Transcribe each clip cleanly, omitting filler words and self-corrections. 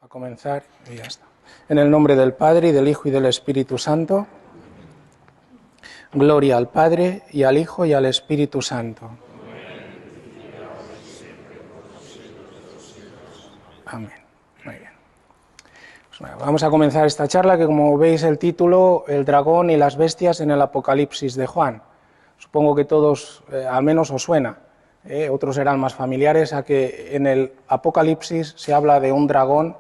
A comenzar y ya está. En el nombre del Padre, y del Hijo, y del Espíritu Santo. Gloria al Padre, y al Hijo, y al Espíritu Santo. Amén. Muy bien. Pues bueno, vamos a comenzar esta charla que, como veis el título, el dragón y las bestias en el Apocalipsis de Juan. Supongo que todos, al menos os suena. Otros serán más familiares a que en el Apocalipsis se habla de un dragón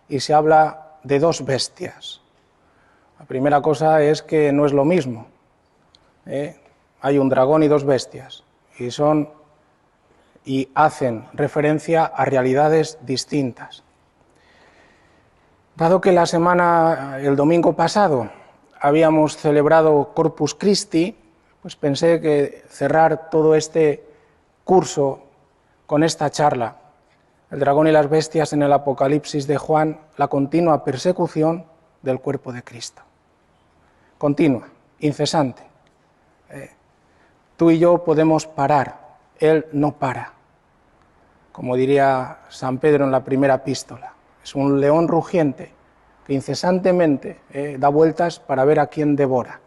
y se habla de dos bestias. La primera cosa es que no es lo mismo. Hay un dragón y dos bestias y hacen referencia a realidades distintas. Dado que el domingo pasado, habíamos celebrado Corpus Christi, pues pensé que cerrar todo este curso con esta charla, el dragón y las bestias en el Apocalipsis de Juan, la continua persecución del cuerpo de Cristo. Continua, incesante. Tú y yo podemos parar, Él no para. Como diría San Pedro en la primera epístola, es un león rugiente que incesantemente da vueltas para ver a quién devora.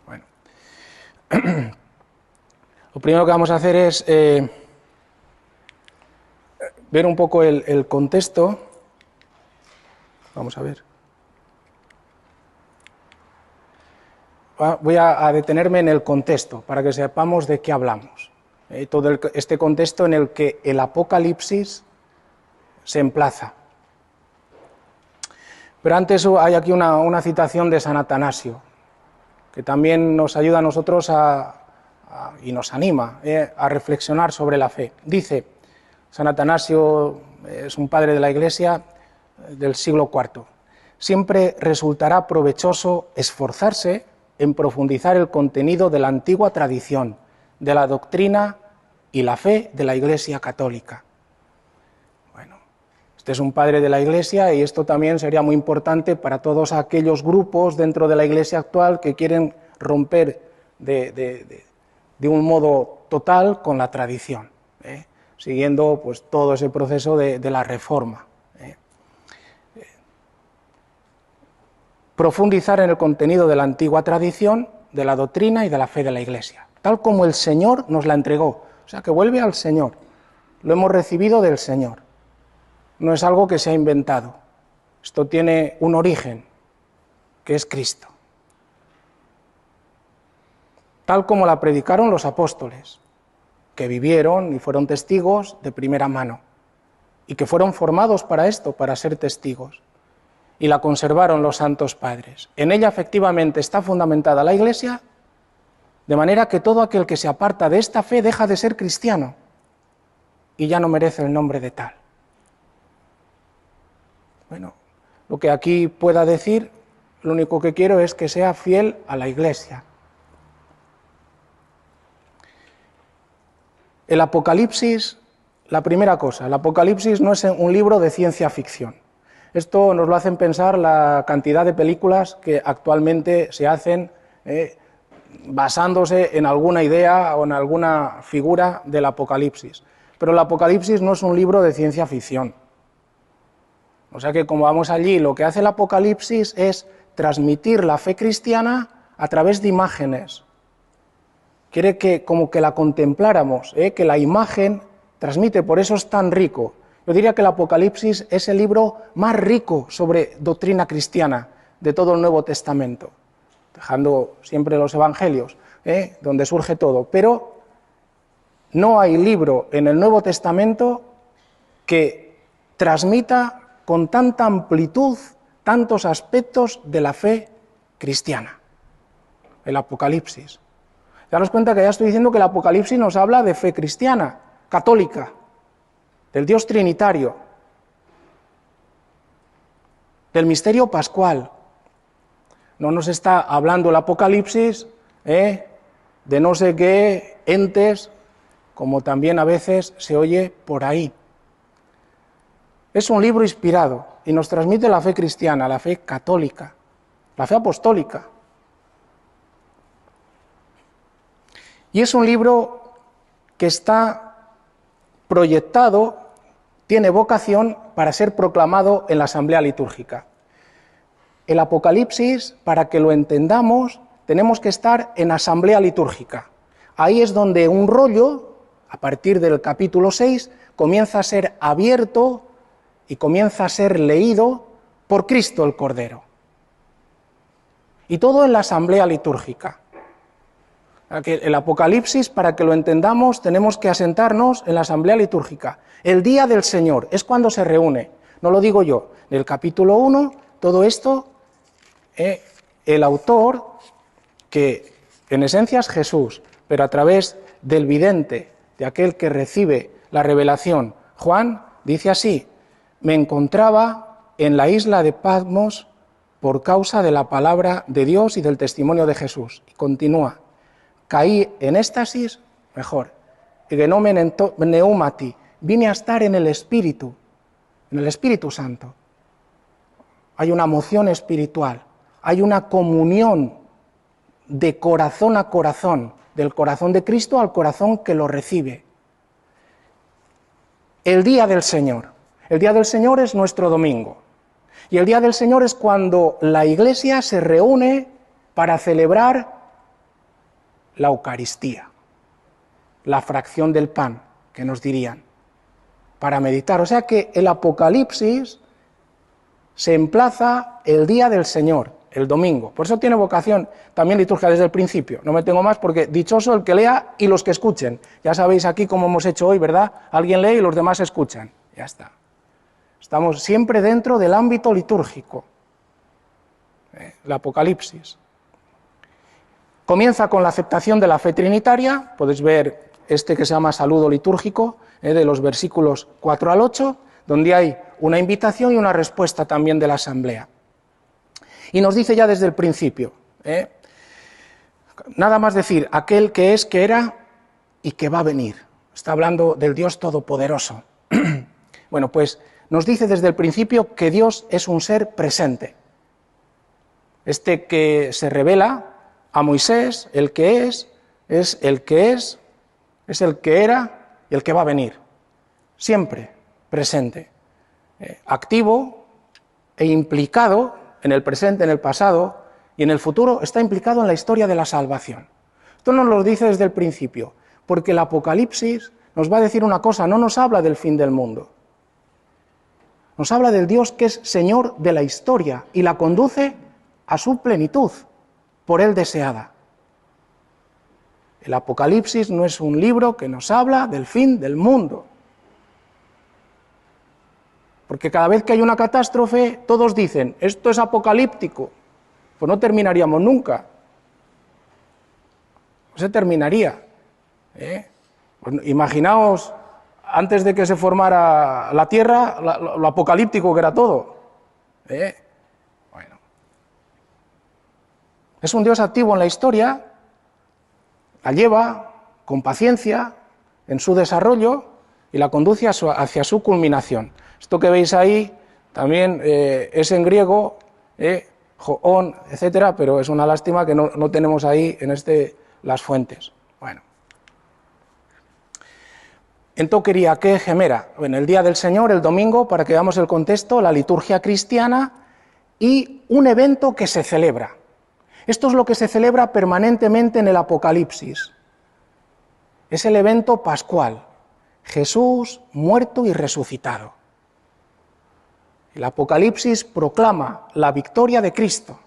Bueno, lo primero que vamos a hacer es ver un poco el contexto. Vamos a ver. Voy a detenerme en el contexto para que sepamos de qué hablamos. Todo este contexto en el que el Apocalipsis se emplaza. Pero antes hay aquí una citación de San Atanasio, que también nos ayuda a nosotros y nos anima a reflexionar sobre la fe. Dice, San Atanasio es un padre de la Iglesia del siglo IV, siempre resultará provechoso esforzarse en profundizar el contenido de la antigua tradición, de la doctrina y la fe de la Iglesia católica. Bueno, este es un padre de la Iglesia y esto también sería muy importante para todos aquellos grupos dentro de la Iglesia actual que quieren romper de un modo total con la tradición, siguiendo pues todo ese proceso de la Reforma. Profundizar en el contenido de la antigua tradición, de la doctrina y de la fe de la Iglesia, tal como el Señor nos la entregó. O sea, que vuelve al Señor. Lo hemos recibido del Señor. No es algo que se ha inventado. Esto tiene un origen, que es Cristo. Tal como la predicaron los apóstoles, que vivieron y fueron testigos de primera mano, y que fueron formados para esto, para ser testigos. Y la conservaron los santos padres. En ella efectivamente está fundamentada la Iglesia, de manera que todo aquel que se aparta de esta fe deja de ser cristiano y ya no merece el nombre de tal. Bueno, lo que aquí pueda decir, lo único que quiero es que sea fiel a la Iglesia. El Apocalipsis, la primera cosa, el Apocalipsis no es un libro de ciencia ficción. Esto nos lo hacen pensar la cantidad de películas que actualmente se hacen basándose en alguna idea o en alguna figura del Apocalipsis. Pero el Apocalipsis no es un libro de ciencia ficción. O sea que como vamos allí, lo que hace el Apocalipsis es transmitir la fe cristiana a través de imágenes. Quiere que como que la contempláramos, que la imagen transmite, por eso es tan rico. Yo diría que el Apocalipsis es el libro más rico sobre doctrina cristiana de todo el Nuevo Testamento, dejando siempre los evangelios, donde surge todo. Pero no hay libro en el Nuevo Testamento que transmita con tanta amplitud tantos aspectos de la fe cristiana. El Apocalipsis. Daros cuenta que ya estoy diciendo que el Apocalipsis nos habla de fe cristiana, católica, del Dios trinitario, del misterio pascual. No nos está hablando el Apocalipsis de no sé qué entes, como también a veces se oye por ahí. Es un libro inspirado y nos transmite la fe cristiana, la fe católica, la fe apostólica. Y es un libro que está proyectado tiene vocación para ser proclamado en la asamblea litúrgica. El Apocalipsis, para que lo entendamos, tenemos que estar en asamblea litúrgica. Ahí es donde un rollo, a partir del capítulo 6, comienza a ser abierto y comienza a ser leído por Cristo el Cordero. Y todo en la asamblea litúrgica. El Apocalipsis, para que lo entendamos, tenemos que asentarnos en la asamblea litúrgica. El día del Señor es cuando se reúne. No lo digo yo. En el capítulo 1, todo esto, el autor, que en esencia es Jesús, pero a través del vidente, de aquel que recibe la revelación, Juan, dice así: me encontraba en la isla de Patmos por causa de la palabra de Dios y del testimonio de Jesús. Y continúa: caí en éxtasis, mejor, genomen neumati, vine a estar en el Espíritu Santo. Hay una moción espiritual, hay una comunión de corazón a corazón, del corazón de Cristo al corazón que lo recibe. El día del Señor. El día del Señor es nuestro domingo. Y el día del Señor es cuando la Iglesia se reúne para celebrar la Eucaristía, la fracción del pan, que nos dirían, para meditar. O sea que el Apocalipsis se emplaza el día del Señor, el domingo. Por eso tiene vocación también litúrgica desde el principio. No me tengo más porque dichoso el que lea y los que escuchen. Ya sabéis aquí cómo hemos hecho hoy, ¿verdad? Alguien lee y los demás escuchan. Ya está. Estamos siempre dentro del ámbito litúrgico. El Apocalipsis. Comienza con la aceptación de la fe trinitaria. Podéis ver este que se llama saludo litúrgico, de los versículos 4 al 8, donde hay una invitación y una respuesta también de la asamblea. Y nos dice ya desde el principio, nada más decir, aquel que es, que era y que va a venir. Está hablando del Dios Todopoderoso. Bueno, pues nos dice desde el principio que Dios es un ser presente. Este que se revela a Moisés, el que es el que es el que era y el que va a venir. Siempre presente, activo e implicado en el presente, en el pasado y en el futuro, está implicado en la historia de la salvación. Esto nos lo dice desde el principio, porque el Apocalipsis nos va a decir una cosa, no nos habla del fin del mundo. Nos habla del Dios que es Señor de la historia y la conduce a su plenitud, por Él deseada. El Apocalipsis no es un libro que nos habla del fin del mundo. Porque cada vez que hay una catástrofe, todos dicen, esto es apocalíptico. Pues no terminaríamos nunca. No se terminaría. Pues imaginaos, antes de que se formara la Tierra, lo apocalíptico que era todo. Bueno. Es un Dios activo en la historia, la lleva con paciencia en su desarrollo y la conduce hacia su culminación. Esto que veis ahí también es en griego, joón, etcétera, pero es una lástima que no tenemos ahí en las fuentes. Bueno. Entonces quería que gemera, en el día del Señor, el domingo, para que veamos el contexto, la liturgia cristiana y un evento que se celebra. Esto es lo que se celebra permanentemente en el Apocalipsis. Es el evento pascual, Jesús muerto y resucitado. El Apocalipsis proclama la victoria de Cristo.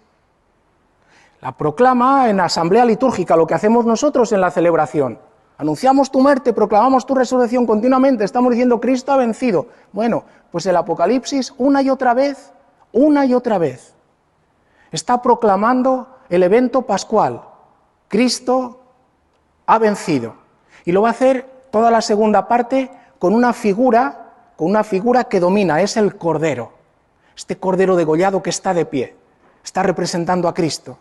La proclama en asamblea litúrgica, lo que hacemos nosotros en la celebración. Anunciamos tu muerte, proclamamos tu resurrección continuamente, estamos diciendo Cristo ha vencido. Bueno, pues el Apocalipsis una y otra vez, está proclamando el evento pascual. Cristo ha vencido. Y lo va a hacer toda la segunda parte con una figura que domina, es el Cordero. Este Cordero degollado que está de pie, está representando a Cristo.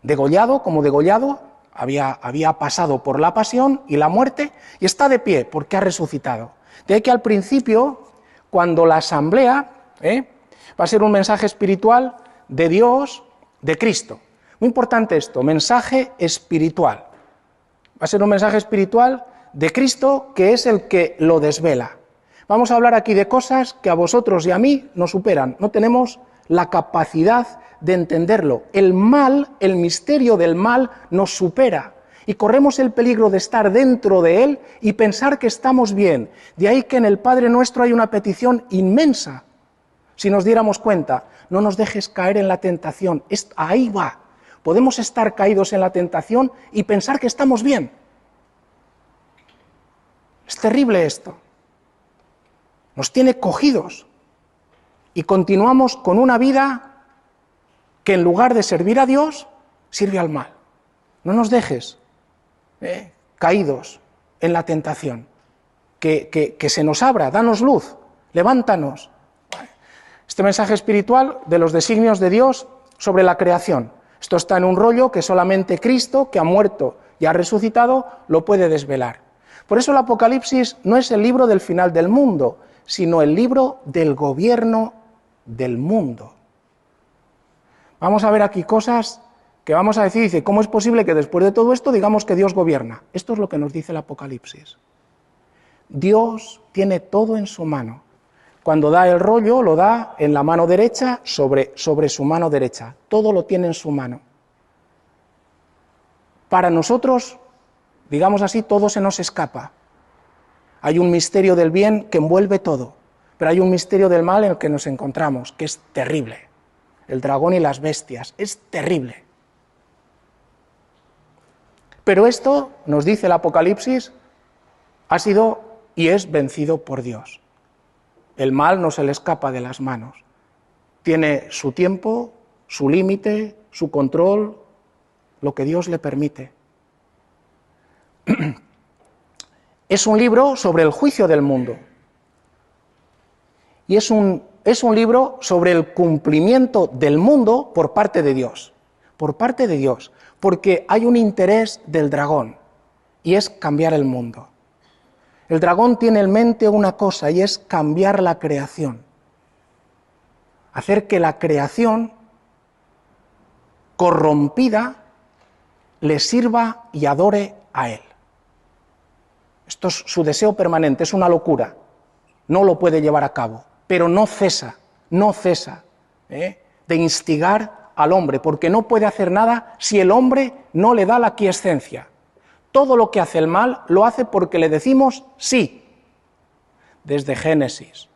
Degollado, como degollado, había pasado por la pasión y la muerte, y está de pie porque ha resucitado. De ahí que al principio, cuando la asamblea va a ser un mensaje espiritual de Dios, de Cristo. Muy importante esto, mensaje espiritual. Va a ser un mensaje espiritual de Cristo que es el que lo desvela. Vamos a hablar aquí de cosas que a vosotros y a mí nos superan. No tenemos la capacidad de entenderlo. El mal, el misterio del mal nos supera y corremos el peligro de estar dentro de él y pensar que estamos bien. De ahí que en el Padre Nuestro hay una petición inmensa. Si nos diéramos cuenta, no nos dejes caer en la tentación. Ahí va. Podemos estar caídos en la tentación y pensar que estamos bien. Es terrible esto. Nos tiene cogidos y continuamos con una vida que en lugar de servir a Dios, sirve al mal. No nos dejes caídos en la tentación. Que se nos abra, danos luz, levántanos. Este mensaje espiritual de los designios de Dios sobre la creación. Esto está en un rollo que solamente Cristo, que ha muerto y ha resucitado, lo puede desvelar. Por eso el Apocalipsis no es el libro del final del mundo, sino el libro del gobierno del mundo. Vamos a ver aquí cosas que vamos a decir, dice, ¿cómo es posible que después de todo esto digamos que Dios gobierna? Esto es lo que nos dice el Apocalipsis. Dios tiene todo en su mano. Cuando da el rollo, lo da en la mano derecha sobre su mano derecha. Todo lo tiene en su mano. Para nosotros, digamos así, todo se nos escapa. Hay un misterio del bien que envuelve todo, pero hay un misterio del mal en el que nos encontramos, que es terrible. El dragón y las bestias, es terrible. Pero esto, nos dice el Apocalipsis, ha sido y es vencido por Dios. El mal no se le escapa de las manos. Tiene su tiempo, su límite, su control, lo que Dios le permite. Es un libro sobre el juicio del mundo. Y es un libro sobre el cumplimiento del mundo por parte de Dios. Por parte de Dios. Porque hay un interés del dragón, y es cambiar el mundo. El dragón tiene en mente una cosa, y es cambiar la creación. Hacer que la creación corrompida le sirva y adore a él. Esto es su deseo permanente, es una locura. No lo puede llevar a cabo, pero no cesa de instigar al hombre, porque no puede hacer nada si el hombre no le da la aquiescencia. Todo lo que hace el mal lo hace porque le decimos sí, desde Génesis.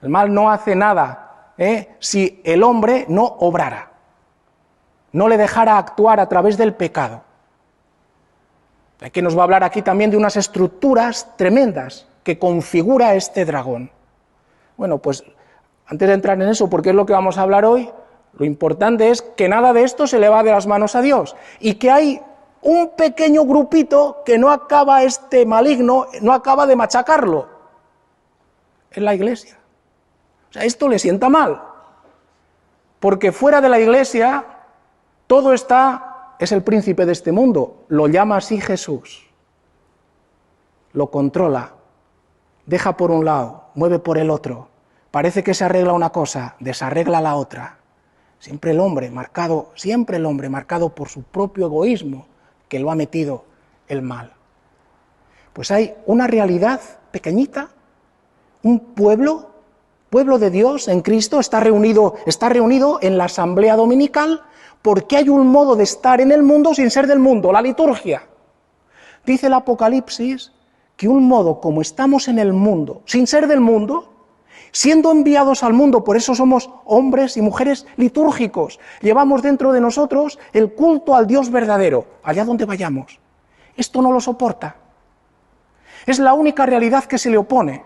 El mal no hace nada si el hombre no obrara, no le dejara actuar a través del pecado. Que nos va a hablar aquí también de unas estructuras tremendas que configura este dragón. Bueno, pues antes de entrar en eso, porque es lo que vamos a hablar hoy, lo importante es que nada de esto se le va de las manos a Dios y que hay un pequeño grupito que no acaba este maligno, no acaba de machacarlo. Es la Iglesia. O sea, esto le sienta mal, porque fuera de la Iglesia todo es el príncipe de este mundo, lo llama así Jesús, lo controla, deja por un lado, mueve por el otro, parece que se arregla una cosa, desarregla la otra. Siempre el hombre marcado por su propio egoísmo, que lo ha metido el mal. Pues hay una realidad pequeñita, un pueblo de Dios en Cristo, está reunido en la asamblea dominical, porque hay un modo de estar en el mundo sin ser del mundo, la liturgia. Dice el Apocalipsis que un modo como estamos en el mundo, sin ser del mundo, siendo enviados al mundo, por eso somos hombres y mujeres litúrgicos, llevamos dentro de nosotros el culto al Dios verdadero, allá donde vayamos. Esto no lo soporta. Es la única realidad que se le opone.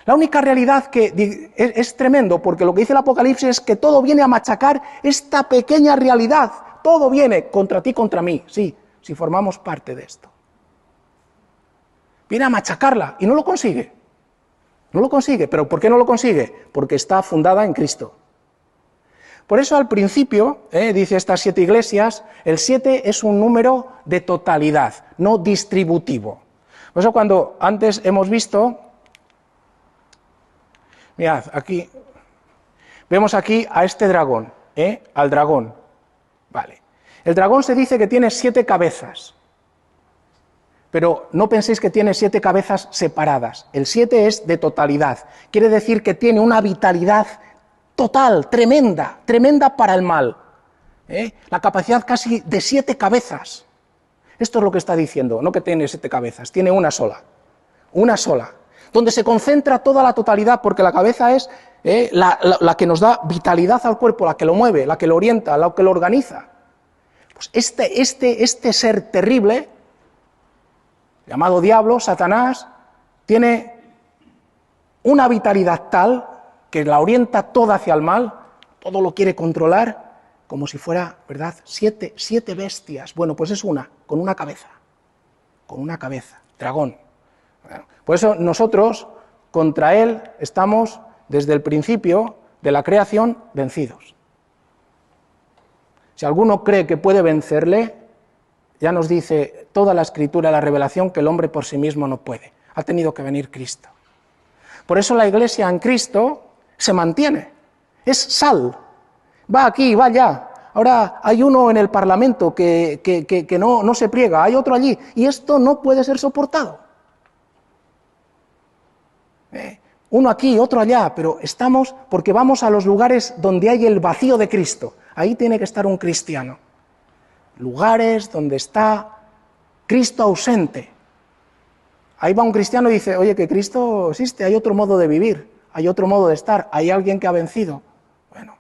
La única realidad que es tremendo, porque lo que dice el Apocalipsis es que todo viene a machacar esta pequeña realidad. Todo viene contra ti, contra mí, sí, si formamos parte de esto. Viene a machacarla y no lo consigue. No lo consigue, pero ¿por qué no lo consigue? Porque está fundada en Cristo. Por eso al principio, dice estas 7 iglesias, el 7 es un número de totalidad, no distributivo. Por eso cuando antes hemos visto, mirad, aquí, vemos aquí a este dragón, al dragón. Vale. El dragón se dice que tiene 7 cabezas. pero no penséis que tiene 7 cabezas separadas. El 7 es de totalidad. Quiere decir que tiene una vitalidad total, tremenda, tremenda para el mal. La capacidad casi de 7 cabezas. Esto es lo que está diciendo, no que tiene 7 cabezas, tiene una sola, donde se concentra toda la totalidad, porque la cabeza es la que nos da vitalidad al cuerpo, la que lo mueve, la que lo orienta, la que lo organiza. Pues este ser terrible, llamado diablo, Satanás, tiene una vitalidad tal que la orienta toda hacia el mal, todo lo quiere controlar, como si fuera, ¿verdad?, 7 bestias. Bueno, pues es una, con una cabeza, dragón. Bueno, por eso nosotros contra él estamos desde el principio de la creación vencidos. Si alguno cree que puede vencerle, ya nos dice toda la Escritura, la revelación, que el hombre por sí mismo no puede. Ha tenido que venir Cristo. Por eso la Iglesia en Cristo se mantiene, es sal, va aquí, va allá. Ahora hay uno en el Parlamento que no se pliega, hay otro allí, y esto no puede ser soportado. Uno aquí, otro allá, pero estamos porque vamos a los lugares donde hay el vacío de Cristo. Ahí tiene que estar un cristiano. Lugares donde está Cristo ausente. Ahí va un cristiano y dice, oye, que Cristo existe, hay otro modo de vivir, hay otro modo de estar, hay alguien que ha vencido. Bueno,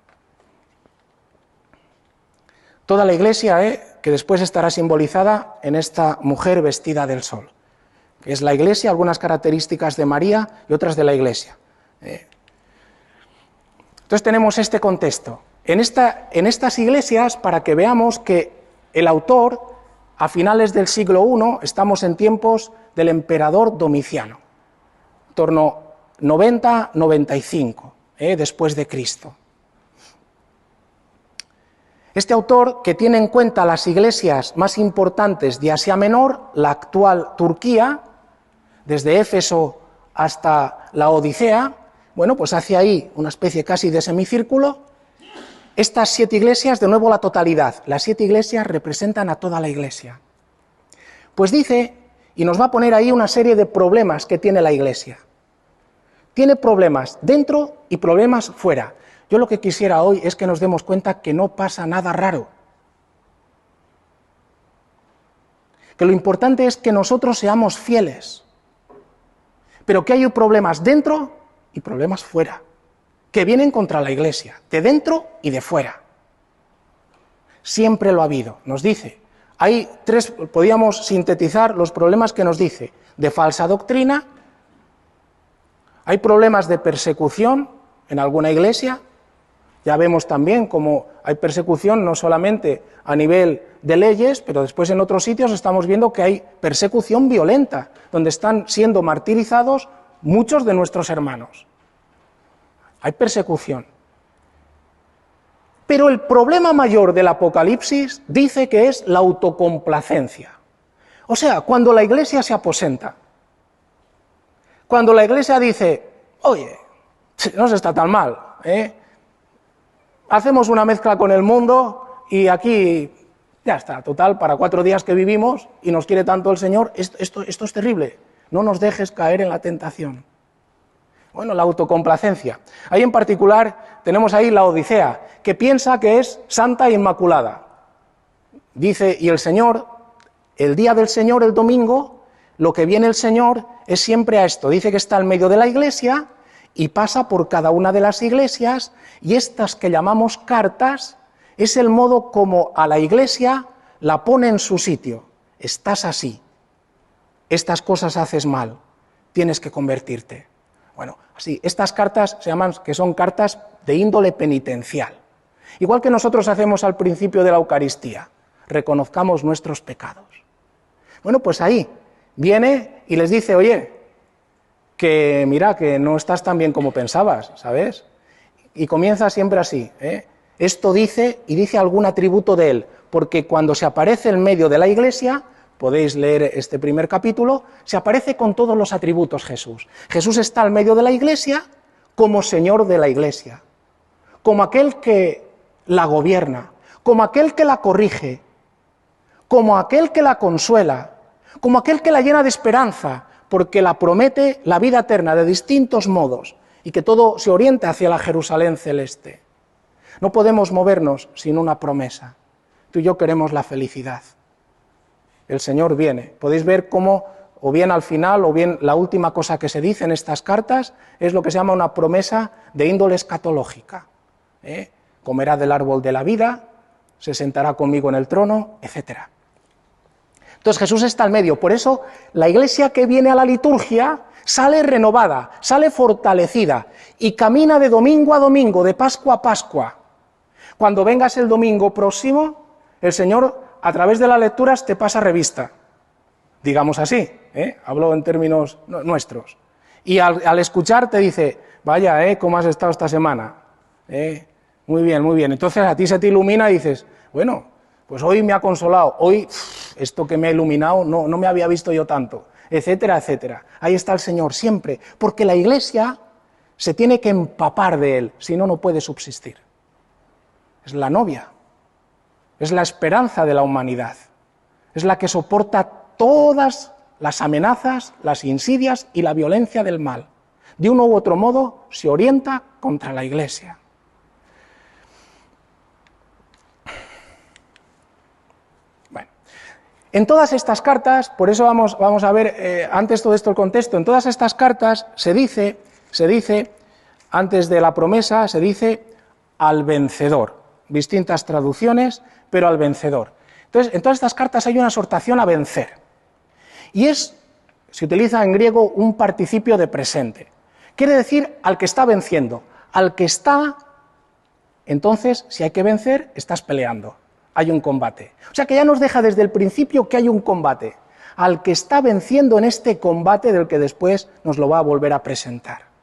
toda la Iglesia, que después estará simbolizada en esta mujer vestida del sol, que es la Iglesia, algunas características de María y otras de la Iglesia. Entonces tenemos este contexto. En estas iglesias, para que veamos que el autor, a finales del siglo I, estamos en tiempos del emperador Domiciano, en torno 90-95, después de Cristo. Este autor, que tiene en cuenta las iglesias más importantes de Asia Menor, la actual Turquía, desde Éfeso hasta la Odisea, bueno, pues hace ahí una especie casi de semicírculo. Estas 7 iglesias, de nuevo la totalidad, las 7 iglesias representan a toda la Iglesia. Pues dice, y nos va a poner ahí una serie de problemas que tiene la Iglesia. Tiene problemas dentro y problemas fuera. Yo lo que quisiera hoy es que nos demos cuenta que no pasa nada raro. Que lo importante es que nosotros seamos fieles, pero que hay problemas dentro y problemas fuera, que vienen contra la Iglesia, de dentro y de fuera. Siempre lo ha habido, nos dice. Hay 3, podríamos sintetizar los problemas que nos dice: de falsa doctrina, hay problemas de persecución en alguna iglesia. Ya vemos también cómo hay persecución no solamente a nivel de leyes, pero después en otros sitios estamos viendo que hay persecución violenta, donde están siendo martirizados muchos de nuestros hermanos. Hay persecución. Pero el problema mayor del Apocalipsis dice que es la autocomplacencia. O sea, cuando la Iglesia se aposenta, cuando la Iglesia dice, oye, no se está tan mal, hacemos una mezcla con el mundo y aquí ya está, total, para 4 días que vivimos y nos quiere tanto el Señor, esto es terrible, no nos dejes caer en la tentación. Bueno, la autocomplacencia. Ahí en particular tenemos ahí la Odisea, que piensa que es santa e inmaculada. Dice, y el Señor, el día del Señor, el domingo, lo que viene el Señor es siempre a esto. Dice que está en medio de la iglesia y pasa por cada una de las iglesias, y estas que llamamos cartas es el modo como a la iglesia la pone en su sitio. Estás así, estas cosas haces mal, tienes que convertirte. Bueno, así, estas cartas se llaman, que son cartas de índole penitencial. Igual que nosotros hacemos al principio de la Eucaristía, reconozcamos nuestros pecados. Bueno, pues ahí viene y les dice, oye, que mira, que no estás tan bien como pensabas, ¿sabes? Y comienza siempre así, Esto dice, y dice algún atributo de él, porque cuando se aparece en medio de la iglesia, podéis leer este primer capítulo, se aparece con todos los atributos Jesús. Jesús está al medio de la iglesia como Señor de la iglesia, como aquel que la gobierna, como aquel que la corrige, como aquel que la consuela, como aquel que la llena de esperanza, porque la promete la vida eterna de distintos modos y que todo se orienta hacia la Jerusalén celeste. No podemos movernos sin una promesa. Tú y yo queremos la felicidad. El Señor viene. Podéis ver cómo, o bien al final, o bien la última cosa que se dice en estas cartas, es lo que se llama una promesa de índole escatológica. Comerá del árbol de la vida, se sentará conmigo en el trono, etc. Entonces Jesús está al medio. Por eso la iglesia que viene a la liturgia sale renovada, sale fortalecida y camina de domingo a domingo, de Pascua a Pascua. Cuando vengas el domingo próximo, el Señor a través de las lecturas te pasa revista, digamos así, hablo en términos nuestros. Y al escuchar te dice, vaya, ¿cómo has estado esta semana? Muy bien, muy bien. Entonces a ti se te ilumina y dices, bueno, pues hoy me ha consolado, hoy esto que me ha iluminado no me había visto yo tanto, etcétera, etcétera. Ahí está el Señor siempre, porque la iglesia se tiene que empapar de Él, si no, no puede subsistir. Es la novia, es la esperanza de la humanidad, es la que soporta todas las amenazas, las insidias y la violencia del mal. De uno u otro modo se orienta contra la iglesia. Bueno, en todas estas cartas, por eso vamos a ver antes todo esto el contexto, en todas estas cartas se dice, antes de la promesa, se dice al vencedor. Distintas traducciones, pero al vencedor. Entonces, en todas estas cartas hay una exhortación a vencer. Y se utiliza en griego un participio de presente. Quiere decir al que está venciendo. Al que está, entonces, si hay que vencer, estás peleando. Hay un combate. O sea que ya nos deja desde el principio que hay un combate. Al que está venciendo en este combate del que después nos lo va a volver a presentar.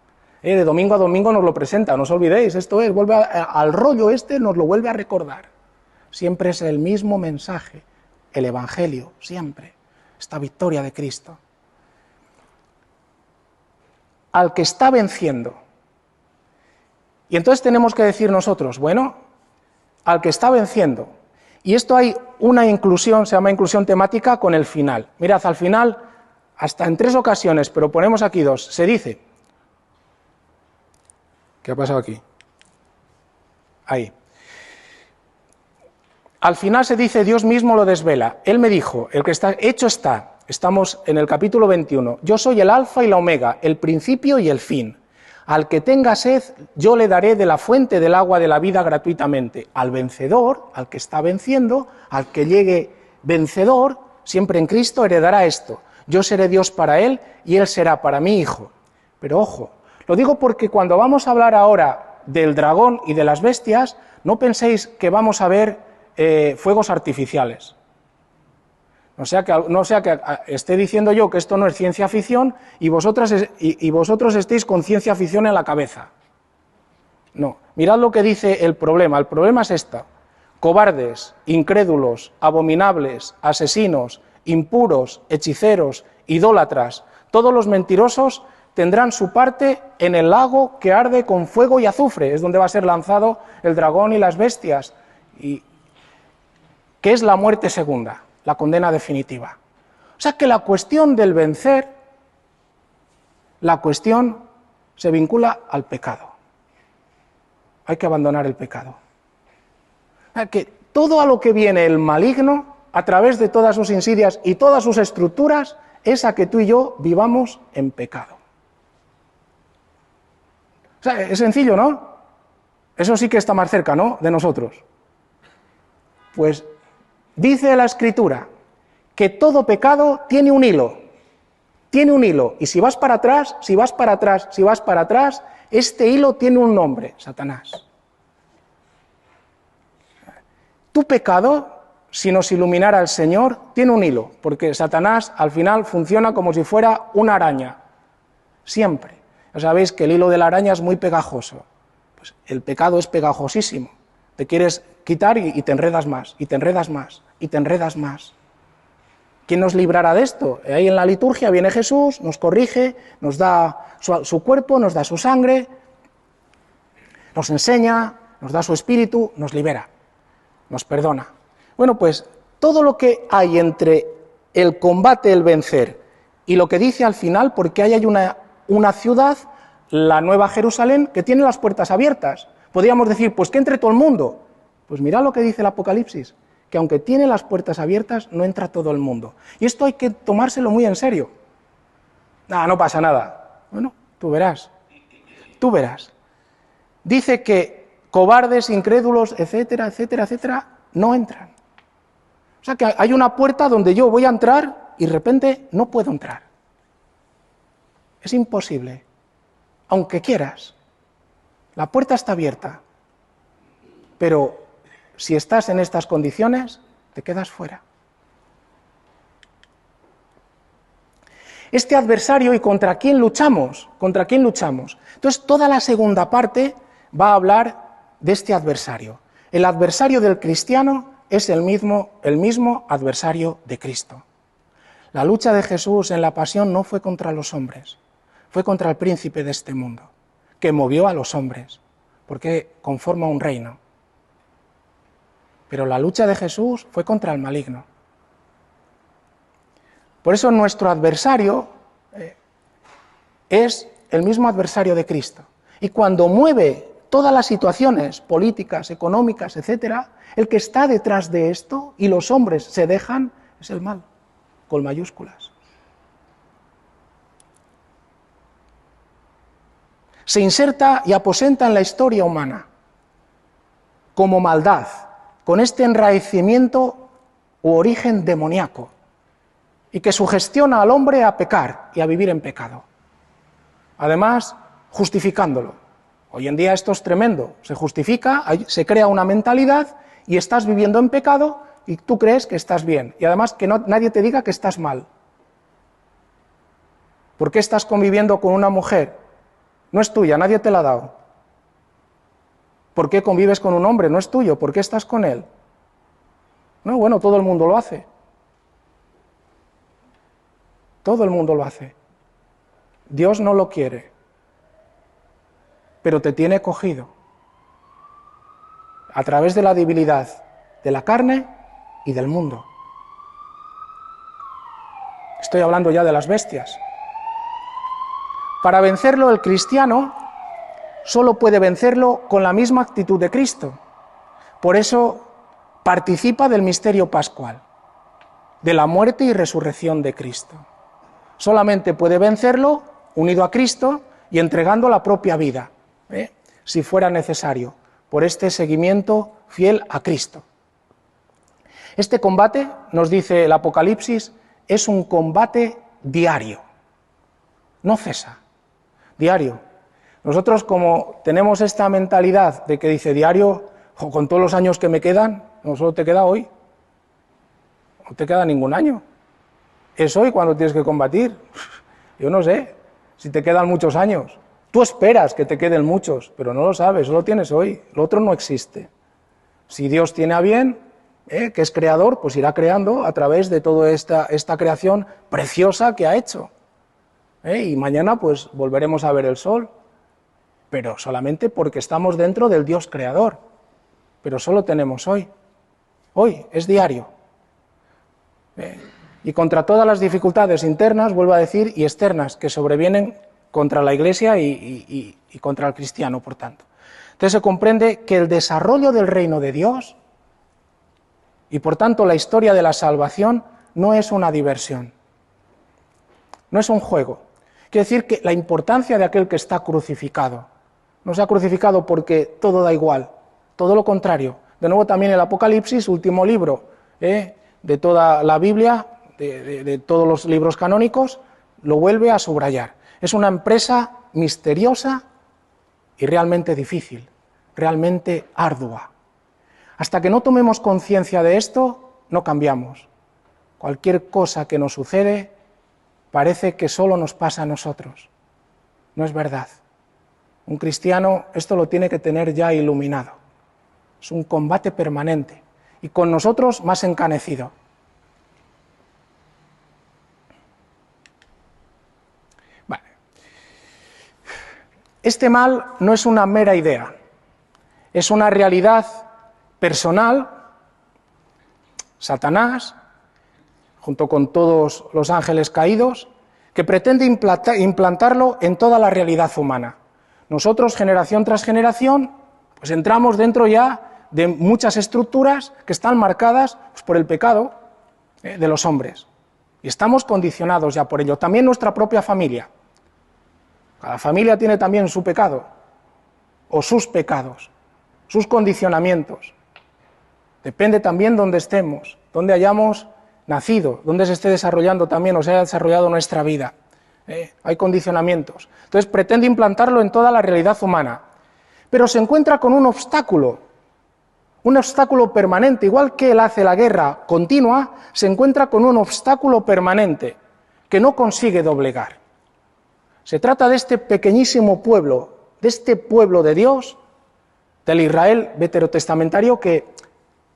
De domingo a domingo nos lo presenta, no os olvidéis, esto es, vuelve al rollo nos lo vuelve a recordar. Siempre es el mismo mensaje, el Evangelio, siempre, esta victoria de Cristo. Al que está venciendo. Y entonces tenemos que decir nosotros, bueno, al que está venciendo. Y esto hay una inclusión, se llama inclusión temática con el final. Mirad, al final, hasta en 3 ocasiones, pero ponemos aquí 2, se dice... ¿Qué ha pasado aquí? Ahí. Al final se dice, Dios mismo lo desvela. Él me dijo, el que está hecho está. Estamos en el capítulo 21. Yo soy el alfa y la omega, el principio y el fin. Al que tenga sed, yo le daré de la fuente del agua de la vida gratuitamente. Al vencedor, al que está venciendo, al que llegue vencedor, siempre en Cristo heredará esto. Yo seré Dios para él y él será para mí hijo. Pero ojo, lo digo porque cuando vamos a hablar ahora del dragón y de las bestias, no penséis que vamos a ver fuegos artificiales. No sea que esté diciendo yo que esto no es ciencia ficción y vosotros estéis con ciencia ficción en la cabeza. No, mirad lo que dice el problema es esta: cobardes, incrédulos, abominables, asesinos, impuros, hechiceros, idólatras, todos los mentirosos tendrán su parte en el lago que arde con fuego y azufre, es donde va a ser lanzado el dragón y las bestias, y que es la muerte segunda, la condena definitiva. O sea que la cuestión del vencer, la cuestión se vincula al pecado. Hay que abandonar el pecado. O sea que todo a lo que viene el maligno, a través de todas sus insidias y todas sus estructuras, es a que tú y yo vivamos en pecado. O sea, es sencillo, ¿no? Eso sí que está más cerca, ¿no?, de nosotros. Pues dice la Escritura que todo pecado tiene un hilo, y si vas para atrás, este hilo tiene un nombre, Satanás. Tu pecado, si nos iluminara el Señor, tiene un hilo, porque Satanás al final funciona como si fuera una araña, siempre. Ya sabéis que el hilo de la araña es muy pegajoso. Pues el pecado es pegajosísimo. Te quieres quitar y te enredas más, y te enredas más, y te enredas más. ¿Quién nos librará de esto? Ahí en la liturgia viene Jesús, nos corrige, nos da su cuerpo, nos da su sangre, nos enseña, nos da su espíritu, nos libera, nos perdona. Bueno, pues todo lo que hay entre el combate, el vencer. Y lo que dice al final, porque ahí hay una ciudad, la Nueva Jerusalén, que tiene las puertas abiertas. Podríamos decir, pues que entre todo el mundo. Pues mira lo que dice el Apocalipsis, que aunque tiene las puertas abiertas, no entra todo el mundo. Y esto hay que tomárselo muy en serio. No pasa nada. Bueno, tú verás. Tú verás. Dice que cobardes, incrédulos, etcétera, etcétera, etcétera, no entran. O sea que hay una puerta donde yo voy a entrar y de repente no puedo entrar. Es imposible. Aunque quieras. La puerta está abierta. Pero si estás en estas condiciones, te quedas fuera. Este adversario, ¿y contra quién luchamos? ¿Contra quién luchamos? Entonces, toda la segunda parte va a hablar de este adversario. El adversario del cristiano es el mismo adversario de Cristo. La lucha de Jesús en la pasión no fue contra los hombres, fue contra el príncipe de este mundo, que movió a los hombres, porque conforma un reino. Pero la lucha de Jesús fue contra el maligno. Por eso nuestro adversario es el mismo adversario de Cristo. Y cuando mueve todas las situaciones políticas, económicas, etcétera, el que está detrás de esto y los hombres se dejan es el mal, con mayúsculas. Se inserta y aposenta en la historia humana como maldad, con este enraizamiento u origen demoníaco, y que sugestiona al hombre a pecar y a vivir en pecado. Además, justificándolo. Hoy en día esto es tremendo, se justifica, se crea una mentalidad y estás viviendo en pecado y tú crees que estás bien. Y además que nadie te diga que estás mal. ¿Por qué estás conviviendo con una mujer? No es tuya, nadie te la ha dado. ¿Por qué convives con un hombre? No es tuyo, ¿por qué estás con él? No, bueno, todo el mundo lo hace. Todo el mundo lo hace. Dios no lo quiere, pero te tiene cogido a través de la debilidad de la carne y del mundo. Estoy hablando ya de las bestias. Para vencerlo, el cristiano solo puede vencerlo con la misma actitud de Cristo. Por eso participa del misterio pascual, de la muerte y resurrección de Cristo. Solamente puede vencerlo unido a Cristo y entregando la propia vida, si fuera necesario, por este seguimiento fiel a Cristo. Este combate, nos dice el Apocalipsis, es un combate diario, no cesa, diario. Nosotros, como tenemos esta mentalidad de que dice diario, con todos los años que me quedan, no solo te queda hoy, no te queda ningún año. Es hoy cuando tienes que combatir. Yo no sé si te quedan muchos años. Tú esperas que te queden muchos, pero no lo sabes, solo tienes hoy. Lo otro no existe. Si Dios tiene a bien, que es creador, pues irá creando a través de toda esta creación preciosa que ha hecho. Y mañana pues volveremos a ver el sol, pero solamente porque estamos dentro del Dios creador. Pero solo tenemos hoy. Hoy es diario. Y contra todas las dificultades internas, vuelvo a decir, y externas, que sobrevienen contra la Iglesia y contra el cristiano, por tanto. Entonces se comprende que el desarrollo del reino de Dios, y por tanto la historia de la salvación, no es una diversión, no es un juego. Quiere decir que la importancia de aquel que está crucificado, no se ha crucificado porque todo da igual, todo lo contrario. De nuevo también el Apocalipsis, último libro de toda la Biblia, de todos los libros canónicos, lo vuelve a subrayar. Es una empresa misteriosa y realmente difícil, realmente ardua. Hasta que no tomemos conciencia de esto, no cambiamos. Cualquier cosa que nos sucede parece que solo nos pasa a nosotros. No es verdad. Un cristiano esto lo tiene que tener ya iluminado. Es un combate permanente y con nosotros más encanecido. Este mal no es una mera idea, es una realidad personal. Satanás junto con todos los ángeles caídos, que pretende implantarlo en toda la realidad humana. Nosotros, generación tras generación, pues entramos dentro ya de muchas estructuras que están marcadas pues, por el pecado de los hombres. Y estamos condicionados ya por ello. También nuestra propia familia. Cada familia tiene también su pecado, o sus pecados, sus condicionamientos. Depende también dónde estemos, dónde hayamos nacido, dónde se esté desarrollando también o se haya desarrollado nuestra vida. Hay condicionamientos. Entonces pretende implantarlo en toda la realidad humana. Pero se encuentra con un obstáculo permanente. Igual que él hace la guerra continua, se encuentra con un obstáculo permanente que no consigue doblegar. Se trata de este pequeñísimo pueblo, de este pueblo de Dios, del Israel veterotestamentario que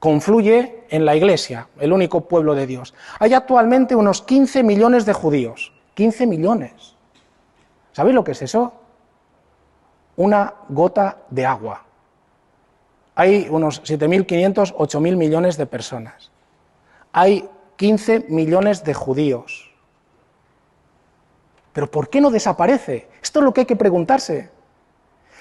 confluye en la Iglesia, el único pueblo de Dios. Hay actualmente unos 15 millones de judíos. 15 millones. ¿Sabéis lo que es eso? Una gota de agua. Hay unos 7.500, 8.000 millones de personas. Hay 15 millones de judíos. ¿Pero por qué no desaparece? Esto es lo que hay que preguntarse.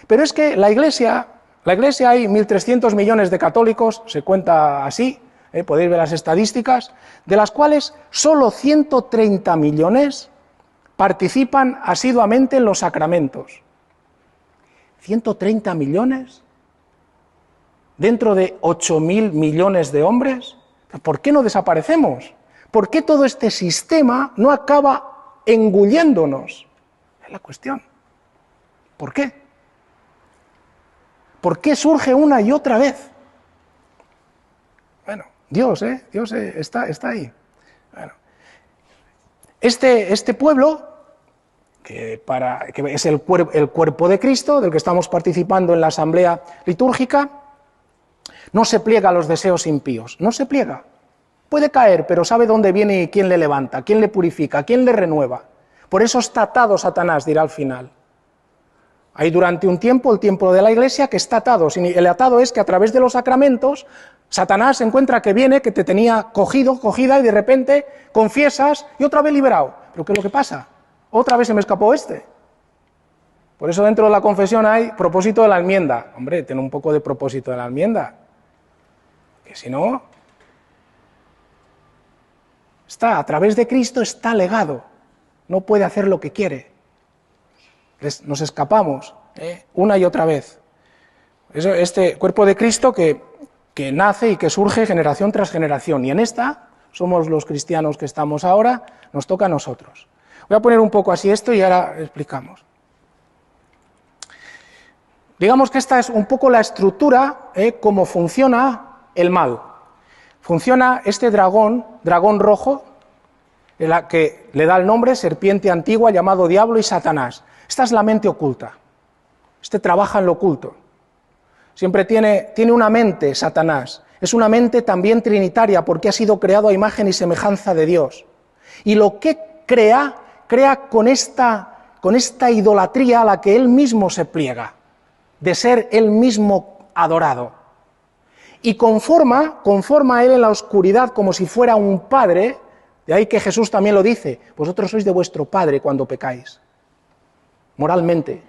Pero es que la Iglesia hay 1.300 millones de católicos, se cuenta así, podéis ver las estadísticas, de las cuales solo 130 millones participan asiduamente en los sacramentos. 130 millones dentro de 8.000 millones de hombres. ¿Por qué no desaparecemos? ¿Por qué todo este sistema no acaba engulléndonos? Es la cuestión. ¿Por qué? ¿Por qué surge una y otra vez? Bueno, Dios está ahí. Bueno, este pueblo, que es el cuerpo de Cristo, del que estamos participando en la asamblea litúrgica, no se pliega a los deseos impíos, no se pliega. Puede caer, pero sabe dónde viene y quién le levanta, quién le purifica, quién le renueva. Por eso está atado Satanás, dirá al final. Hay durante un tiempo, el tiempo de la Iglesia, que está atado. El atado es que a través de los sacramentos, Satanás encuentra que viene, que te tenía cogida, y de repente confiesas y otra vez liberado. ¿Pero qué es lo que pasa? Otra vez se me escapó este. Por eso dentro de la confesión hay propósito de la enmienda. Hombre, ten un poco de propósito de la enmienda. Que si no, a través de Cristo está legado. No puede hacer lo que quiere. Nos escapamos una y otra vez. Este cuerpo de Cristo que nace y que surge generación tras generación. Y en esta somos los cristianos que estamos ahora, nos toca a nosotros. Voy a poner un poco así esto y ahora explicamos. Digamos que esta es un poco la estructura, cómo funciona el mal. Funciona este dragón rojo, que le da el nombre serpiente antigua llamado diablo y Satanás. Esta es la mente oculta. Este trabaja en lo oculto. Siempre tiene una mente, Satanás. Es una mente también trinitaria porque ha sido creado a imagen y semejanza de Dios. Y lo que crea con esta idolatría a la que él mismo se pliega, de ser él mismo adorado. Y conforma a él en la oscuridad como si fuera un padre, de ahí que Jesús también lo dice, vosotros sois de vuestro padre cuando pecáis. Moralmente,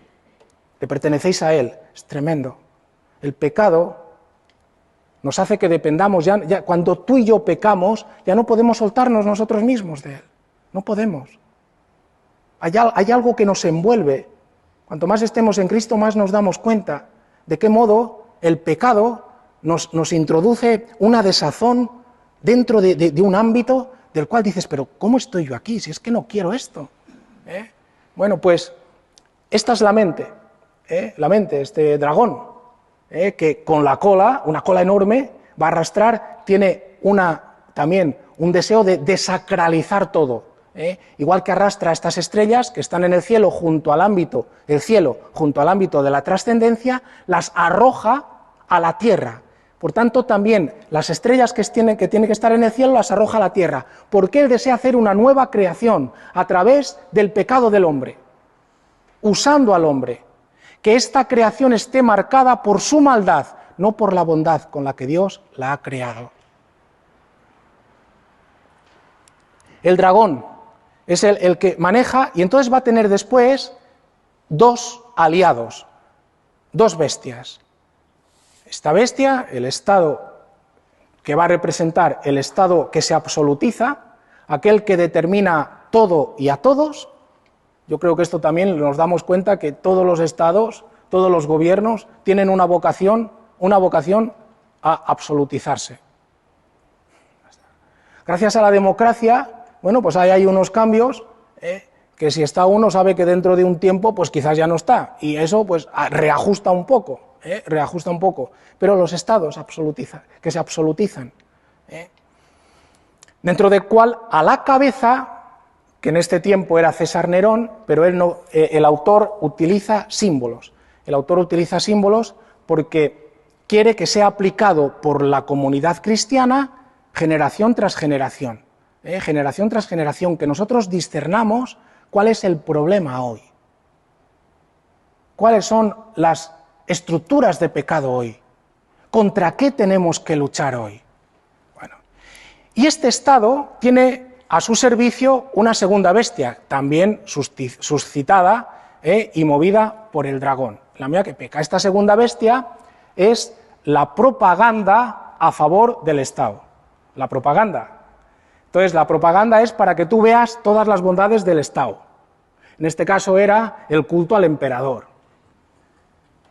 le pertenecéis a él. Es tremendo. El pecado nos hace que dependamos, ya cuando tú y yo pecamos, ya no podemos soltarnos nosotros mismos de él. No podemos. Hay algo que nos envuelve. Cuanto más estemos en Cristo, más nos damos cuenta de qué modo el pecado nos introduce una desazón dentro de un ámbito del cual dices, pero ¿cómo estoy yo aquí? Si es que no quiero esto. Bueno, pues esta es la mente, este dragón, que con la cola, una cola enorme, va a arrastrar, tiene también un deseo de desacralizar todo. Igual que arrastra estas estrellas que están en el cielo junto al ámbito, de la trascendencia, las arroja a la tierra. Por tanto, también las estrellas que tienen que estar en el cielo las arroja a la tierra, porque él desea hacer una nueva creación a través del pecado del hombre, usando al hombre, que esta creación esté marcada por su maldad, no por la bondad con la que Dios la ha creado. El dragón es el que maneja, y entonces va a tener después dos aliados, dos bestias. Esta bestia, el estado que va a representar el estado que se absolutiza, aquel que determina todo y a todos. Yo creo que esto también nos damos cuenta que todos los estados, todos los gobiernos tienen una vocación a absolutizarse. Gracias a la democracia, bueno, pues hay unos cambios, que si está uno sabe que dentro de un tiempo pues quizás ya no está, y eso pues reajusta un poco, pero los estados que se absolutizan, dentro del cual a la cabeza, que en este tiempo era César Nerón, pero el autor utiliza símbolos. El autor utiliza símbolos porque quiere que sea aplicado por la comunidad cristiana generación tras generación, que nosotros discernamos cuál es el problema hoy, cuáles son las estructuras de pecado hoy, contra qué tenemos que luchar hoy. Bueno, y este estado tiene a su servicio una segunda bestia, también suscitada y movida por el dragón, la mía que peca. Esta segunda bestia es la propaganda a favor del Estado, la propaganda. Entonces, la propaganda es para que tú veas todas las bondades del Estado. En este caso era el culto al emperador.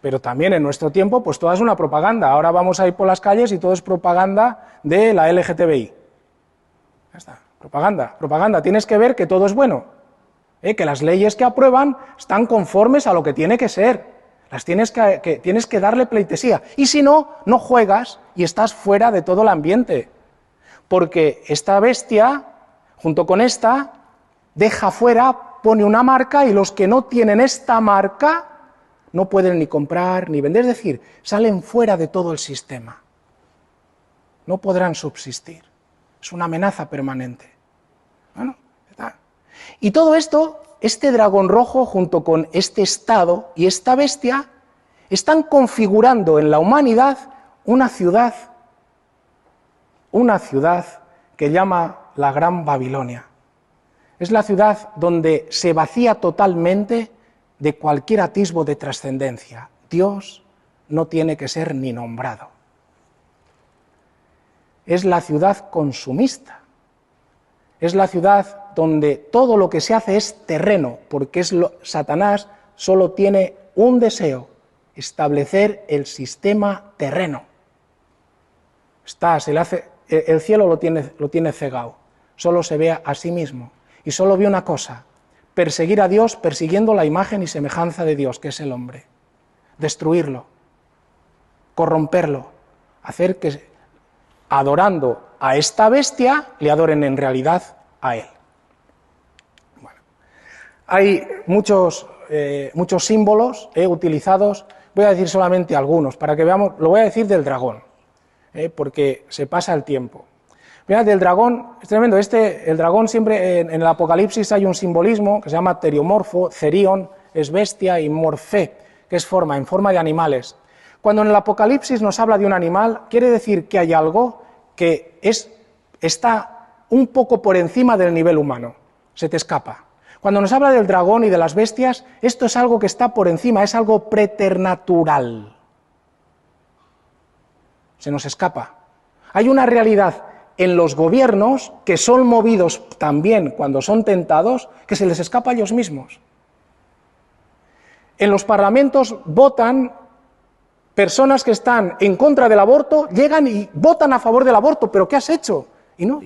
Pero también en nuestro tiempo, pues todo es una propaganda. Ahora vamos a ir por las calles y todo es propaganda de la LGTBI. Ya está, propaganda. Tienes que ver que todo es bueno, que las leyes que aprueban están conformes a lo que tiene que ser. Tienes que darle pleitesía. Y si no, no juegas y estás fuera de todo el ambiente. Porque esta bestia, junto con esta, deja fuera, pone una marca, y los que no tienen esta marca no pueden ni comprar ni vender, es decir, salen fuera de todo el sistema. No podrán subsistir. Es una amenaza permanente. Bueno, está. Y todo esto, este dragón rojo junto con este estado y esta bestia, están configurando en la humanidad una ciudad que llama la Gran Babilonia. Es la ciudad donde se vacía totalmente de cualquier atisbo de trascendencia. Dios no tiene que ser ni nombrado. Es la ciudad consumista. Es la ciudad donde todo lo que se hace es terreno, porque Satanás solo tiene un deseo: establecer el sistema terreno. El cielo lo tiene cegado, solo se ve a sí mismo, y solo ve una cosa: perseguir a Dios persiguiendo la imagen y semejanza de Dios, que es el hombre, destruirlo, corromperlo, hacer que, adorando a esta bestia, le adoren en realidad a él. Bueno, hay muchos símbolos utilizados, voy a decir solamente algunos, para que veamos. Lo voy a decir del dragón, porque se pasa el tiempo. Mirad, el dragón es tremendo. El dragón siempre, en el Apocalipsis hay un simbolismo que se llama teriomorfo, cerión, es bestia, y morfé, que es en forma de animales. Cuando en el Apocalipsis nos habla de un animal, quiere decir que hay algo que está un poco por encima del nivel humano, se te escapa. Cuando nos habla del dragón y de las bestias, esto es algo que está por encima, es algo preternatural. Se nos escapa. Hay una realidad en los gobiernos que son movidos también cuando son tentados, que se les escapa a ellos mismos. En los parlamentos votan personas que están en contra del aborto, llegan y votan a favor del aborto. ¿Pero qué has hecho? Y no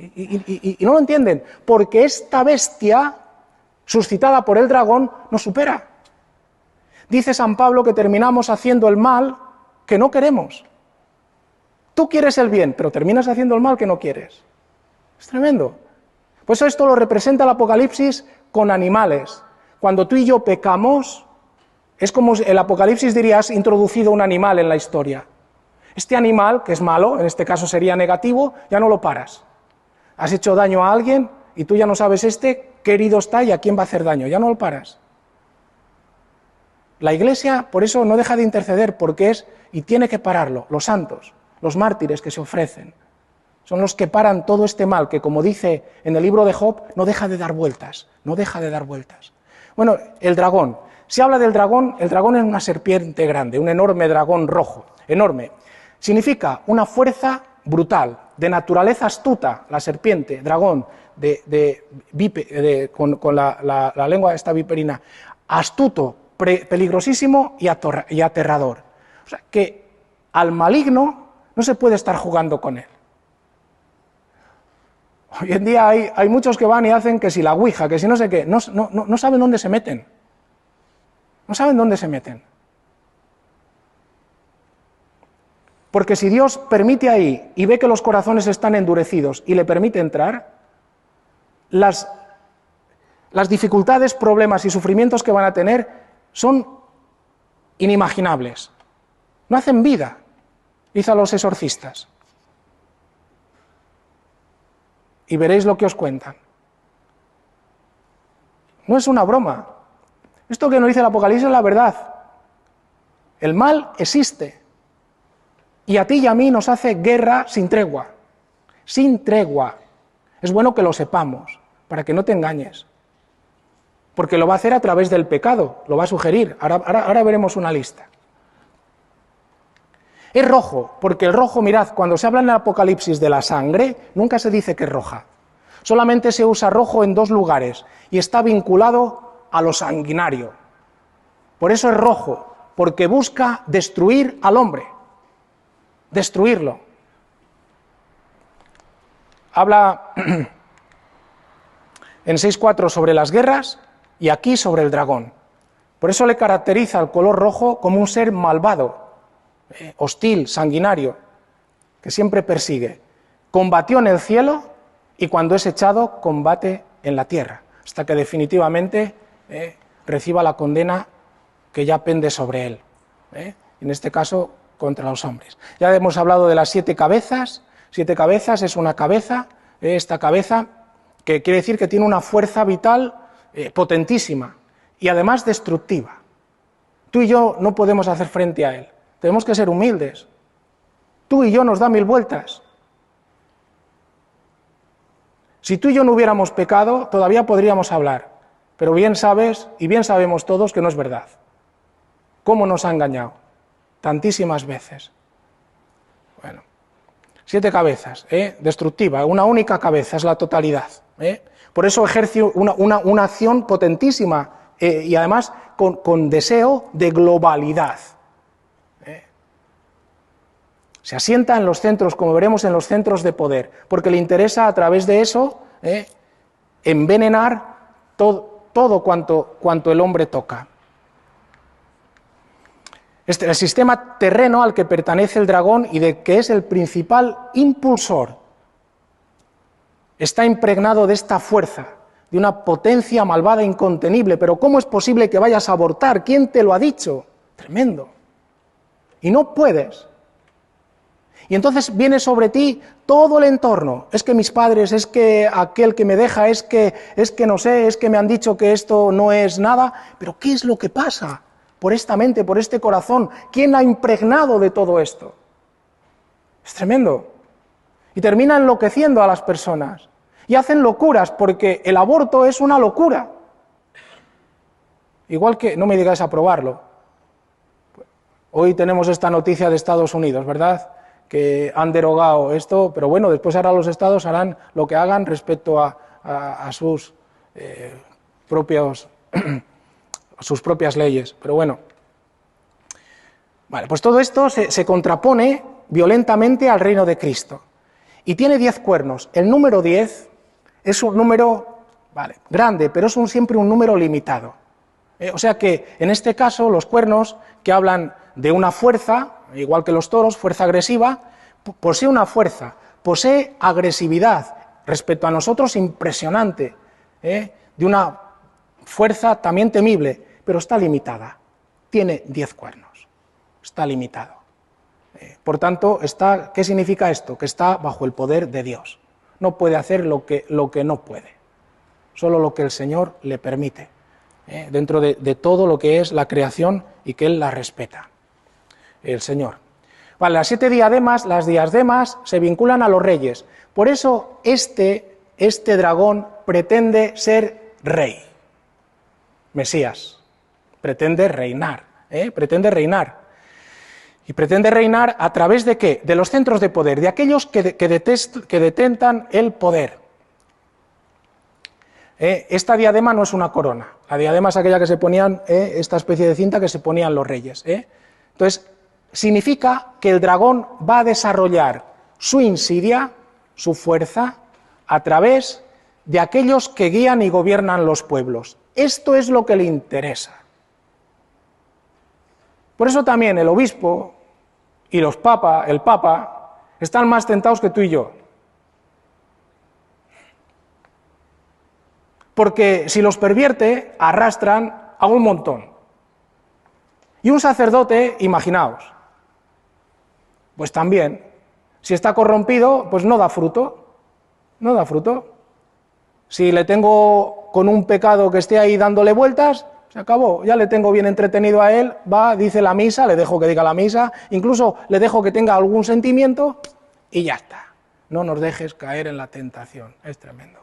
lo entienden, porque esta bestia, suscitada por el dragón, nos supera. Dice San Pablo que terminamos haciendo el mal que no queremos. Tú quieres el bien, pero terminas haciendo el mal que no quieres. Es tremendo. Por eso esto lo representa el Apocalipsis con animales. Cuando tú y yo pecamos, es como el Apocalipsis diría: has introducido un animal en la historia. Este animal, que es malo, en este caso sería negativo, ya no lo paras. Has hecho daño a alguien y tú ya no sabes qué herido está y a quién va a hacer daño, ya no lo paras. La Iglesia por eso no deja de interceder, porque y tiene que pararlo, los santos, los mártires que se ofrecen. son los que paran todo este mal, que como dice en el libro de Job, no deja de dar vueltas, no deja de dar vueltas. Bueno, el dragón. Se habla del dragón, el dragón es una serpiente grande, un enorme dragón rojo, enorme. Significa una fuerza brutal, de naturaleza astuta, la serpiente, dragón, con la lengua esta viperina, astuto, peligrosísimo y aterrador. O sea, que al maligno no se puede estar jugando con él. Hoy en día hay muchos que van y hacen que si la ouija, que si no sé qué, no saben dónde se meten. No saben dónde se meten. Porque si Dios permite ahí y ve que los corazones están endurecidos y le permite entrar, las dificultades, problemas y sufrimientos que van a tener son inimaginables. No hacen vida, dice a los exorcistas. Y veréis lo que os cuentan. No es una broma. Esto que nos dice el Apocalipsis es la verdad. El mal existe. Y a ti y a mí nos hace guerra sin tregua. Sin tregua. Es bueno que lo sepamos, para que no te engañes. Porque lo va a hacer a través del pecado, lo va a sugerir. Ahora veremos una lista. Es rojo, porque el rojo, mirad, cuando se habla en el Apocalipsis de la sangre, nunca se dice que es roja. Solamente se usa rojo en 2 lugares, y está vinculado a lo sanguinario. Por eso es rojo, porque busca destruir al hombre, destruirlo. Habla en 6.4 sobre las guerras y aquí sobre el dragón. Por eso le caracteriza el color rojo como un ser malvado, hostil, sanguinario, que siempre persigue. Combatió en el cielo y cuando es echado combate en la tierra, hasta que definitivamente reciba la condena que ya pende sobre él, en este caso contra los hombres. Ya hemos hablado de las 7 cabezas. 7 cabezas es una cabeza, esta cabeza que quiere decir que tiene una fuerza vital potentísima y además destructiva. Tú y yo no podemos hacer frente a él, tenemos que ser humildes. Tú y yo nos da 1000 vueltas. Si tú y yo no hubiéramos pecado, todavía podríamos hablar, pero bien sabes y bien sabemos todos que no es verdad. ¿Cómo nos ha engañado? Tantísimas veces. Bueno, 7 cabezas, destructiva, una única cabeza, es la totalidad. Por eso ejerce una acción potentísima y además con deseo de globalidad. Se asienta en los centros, como veremos, en los centros de poder, porque le interesa a través de eso envenenar todo cuanto el hombre toca. El sistema terreno al que pertenece el dragón y de que es el principal impulsor está impregnado de esta fuerza, de una potencia malvada incontenible. Pero ¿cómo es posible que vayas a abortar? ¿Quién te lo ha dicho? Tremendo. Y no puedes. Y entonces viene sobre ti todo el entorno. Es que mis padres, es que aquel que me deja, es que no sé, es que me han dicho que esto no es nada. Pero ¿qué es lo que pasa por esta mente, por este corazón? ¿Quién ha impregnado de todo esto? Es tremendo. Y termina enloqueciendo a las personas. Y hacen locuras, porque el aborto es una locura. Igual que, no me digáis a probarlo. Hoy tenemos esta noticia de Estados Unidos, ¿verdad?, que han derogado esto, pero bueno, después ahora los estados harán lo que hagan respecto a sus propias leyes. Pero bueno, vale, pues todo esto se contrapone violentamente al reino de Cristo. Y tiene 10 cuernos. El número 10 es un número, grande, pero es siempre un número limitado. O sea que, en este caso, los cuernos que hablan de una fuerza, igual que los toros, fuerza agresiva, posee una fuerza, posee agresividad respecto a nosotros impresionante, de una fuerza también temible, pero está limitada. Tiene 10 cuernos, está limitado. Por tanto, ¿qué significa esto? Que está bajo el poder de Dios. No puede hacer lo que no puede, solo lo que el Señor le permite, dentro de todo lo que es la creación y que Él la respeta, el Señor. Vale, las 7 diademas, las diademas se vinculan a los reyes. Por eso este dragón pretende ser rey, Mesías, pretende reinar, pretende reinar. Y pretende reinar a través de ¿qué? De los centros de poder, de aquellos que detentan el poder. Esta diadema no es una corona, la diadema es aquella que se ponían, esta especie de cinta que se ponían los reyes. Entonces, significa que el dragón va a desarrollar su insidia, su fuerza, a través de aquellos que guían y gobiernan los pueblos. Esto es lo que le interesa. Por eso también el obispo y el papa, están más tentados que tú y yo. Porque si los pervierte, arrastran a un montón. Y un sacerdote, imaginaos, pues también, si está corrompido, pues no da fruto, no da fruto. Si le tengo con un pecado que esté ahí dándole vueltas, se acabó, ya le tengo bien entretenido a él, va, dice la misa, le dejo que diga la misa, incluso le dejo que tenga algún sentimiento y ya está. No nos dejes caer en la tentación, es tremendo.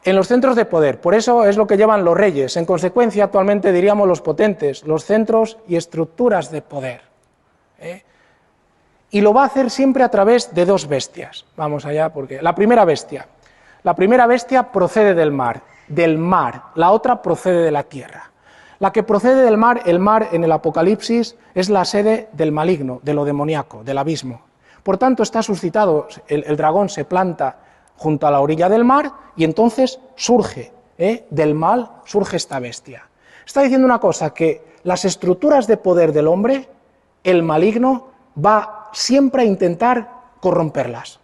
En los centros de poder, por eso es lo que llevan los reyes, en consecuencia actualmente diríamos los potentes, los centros y estructuras de poder. Y lo va a hacer siempre a través de 2 bestias. Vamos allá, porque la primera bestia procede del mar, la otra procede de la tierra. La que procede del mar, el mar en el Apocalipsis es la sede del maligno, de lo demoníaco, del abismo. Por tanto está suscitado, el dragón se planta junto a la orilla del mar y entonces surge, del mal surge esta bestia. Está diciendo una cosa, que las estructuras de poder del hombre, el maligno va siempre a intentar corromperlas.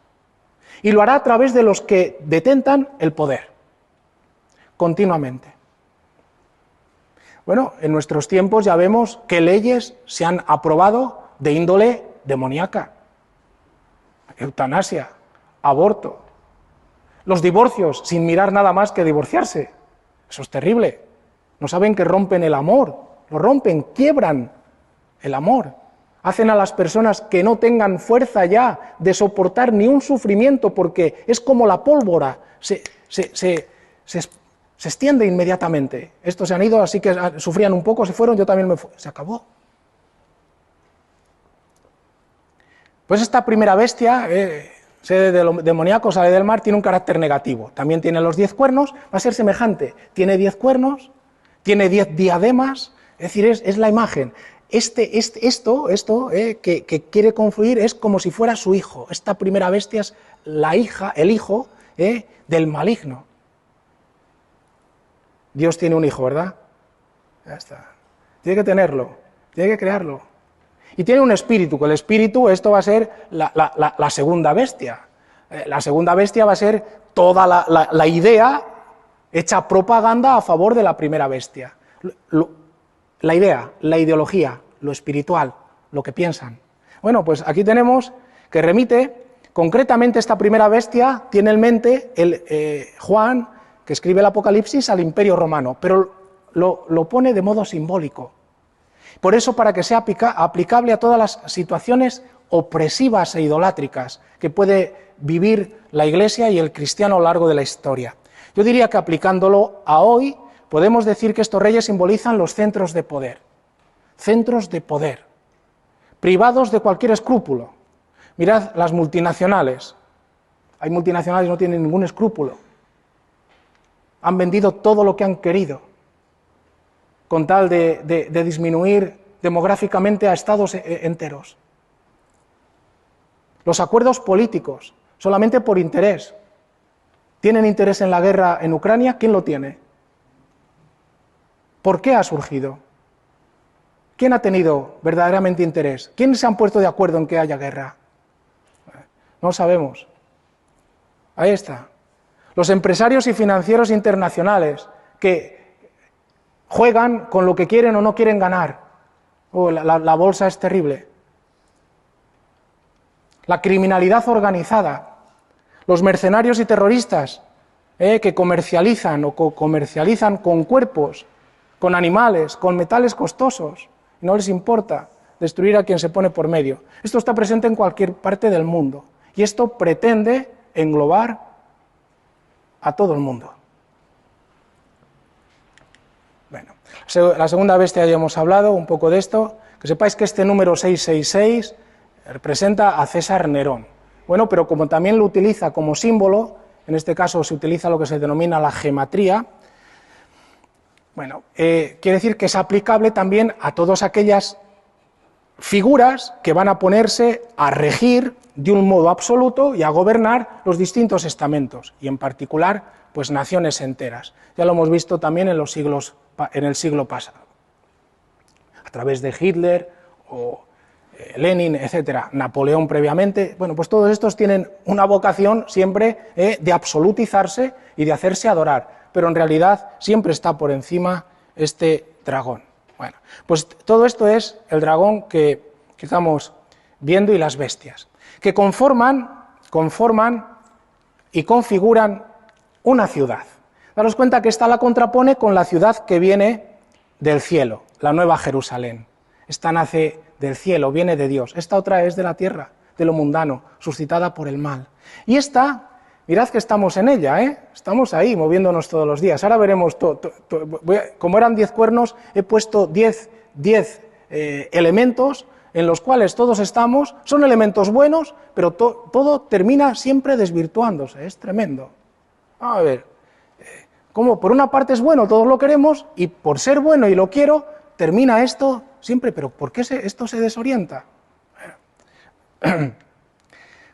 Y lo hará a través de los que detentan el poder, continuamente. Bueno, en nuestros tiempos ya vemos que leyes se han aprobado de índole demoníaca. Eutanasia, aborto, los divorcios sin mirar nada más que divorciarse. Eso es terrible. No saben que rompen el amor, lo rompen, quiebran el amor. Hacen a las personas que no tengan fuerza ya de soportar ni un sufrimiento, porque es como la pólvora, se extiende inmediatamente. Estos se han ido, así que sufrían un poco, se fueron, yo también me fui. Se acabó. Pues esta primera bestia, sede de lo demoníaco, sale del mar, tiene un carácter negativo. También tiene los 10 cuernos, va a ser semejante. Tiene 10 cuernos, tiene 10 diademas, es decir, es la imagen. Esto que quiere confluir es como si fuera su hijo. Esta primera bestia es la hija, el hijo del maligno. Dios tiene un hijo, ¿verdad? Ya está. Tiene que tenerlo, tiene que crearlo. Y tiene un espíritu, que el espíritu, esto va a ser la segunda bestia. La segunda bestia va a ser toda la idea hecha propaganda a favor de la primera bestia. La idea, la ideología, lo espiritual, lo que piensan. Bueno, pues aquí tenemos que remite, concretamente esta primera bestia tiene en mente Juan, que escribe el Apocalipsis, al Imperio Romano, pero lo pone de modo simbólico. Por eso, para que sea aplicable a todas las situaciones opresivas e idolátricas que puede vivir la Iglesia y el cristiano a lo largo de la historia. Yo diría que aplicándolo a hoy, podemos decir que estos reyes simbolizan los centros de poder. Centros de poder, privados de cualquier escrúpulo. Mirad las multinacionales. Hay multinacionales que no tienen ningún escrúpulo. Han vendido todo lo que han querido, con tal de disminuir demográficamente a estados enteros. Los acuerdos políticos, solamente por interés. ¿Tienen interés en la guerra en Ucrania? ¿Quién lo tiene? ¿Por qué ha surgido? ¿Quién ha tenido verdaderamente interés? ¿Quiénes se han puesto de acuerdo en que haya guerra? No lo sabemos. Ahí está. Los empresarios y financieros internacionales que juegan con lo que quieren o no quieren ganar. La bolsa es terrible. La criminalidad organizada. Los mercenarios y terroristas que comercializan o comercializan con cuerpos, con animales, con metales costosos. No les importa. destruir a quien se pone por medio. Esto está presente en cualquier parte del mundo y esto pretende englobar a todo el mundo. Bueno, la segunda bestia ya hemos hablado un poco de esto. Que sepáis que este número 666 representa a César Nerón. Bueno, pero como también lo utiliza como símbolo, en este caso se utiliza lo que se denomina la gematría, bueno, quiere decir que es aplicable también a todas aquellas figuras que van a ponerse a regir de un modo absoluto y a gobernar los distintos estamentos, y en particular, pues naciones enteras. Ya lo hemos visto también en el siglo pasado, a través de Hitler o Lenin, etcétera, Napoleón previamente. Bueno, pues todos estos tienen una vocación siempre de absolutizarse y de hacerse adorar, pero en realidad siempre está por encima este dragón. Bueno, pues todo esto es el dragón que estamos viendo y las bestias, que conforman y configuran una ciudad. Daros cuenta que esta la contrapone con la ciudad que viene del cielo, la Nueva Jerusalén. Esta nace del cielo, viene de Dios. Esta otra es de la tierra, de lo mundano, suscitada por el mal. Y esta, mirad que estamos en ella, estamos ahí moviéndonos todos los días. Ahora veremos, como eran 10 cuernos, he puesto 10 elementos en los cuales todos estamos. Son elementos buenos, pero todo termina siempre desvirtuándose. Es tremendo. Vamos a ver, como por una parte es bueno, todos lo queremos, y por ser bueno y lo quiero, termina esto siempre, pero ¿por qué esto se desorienta?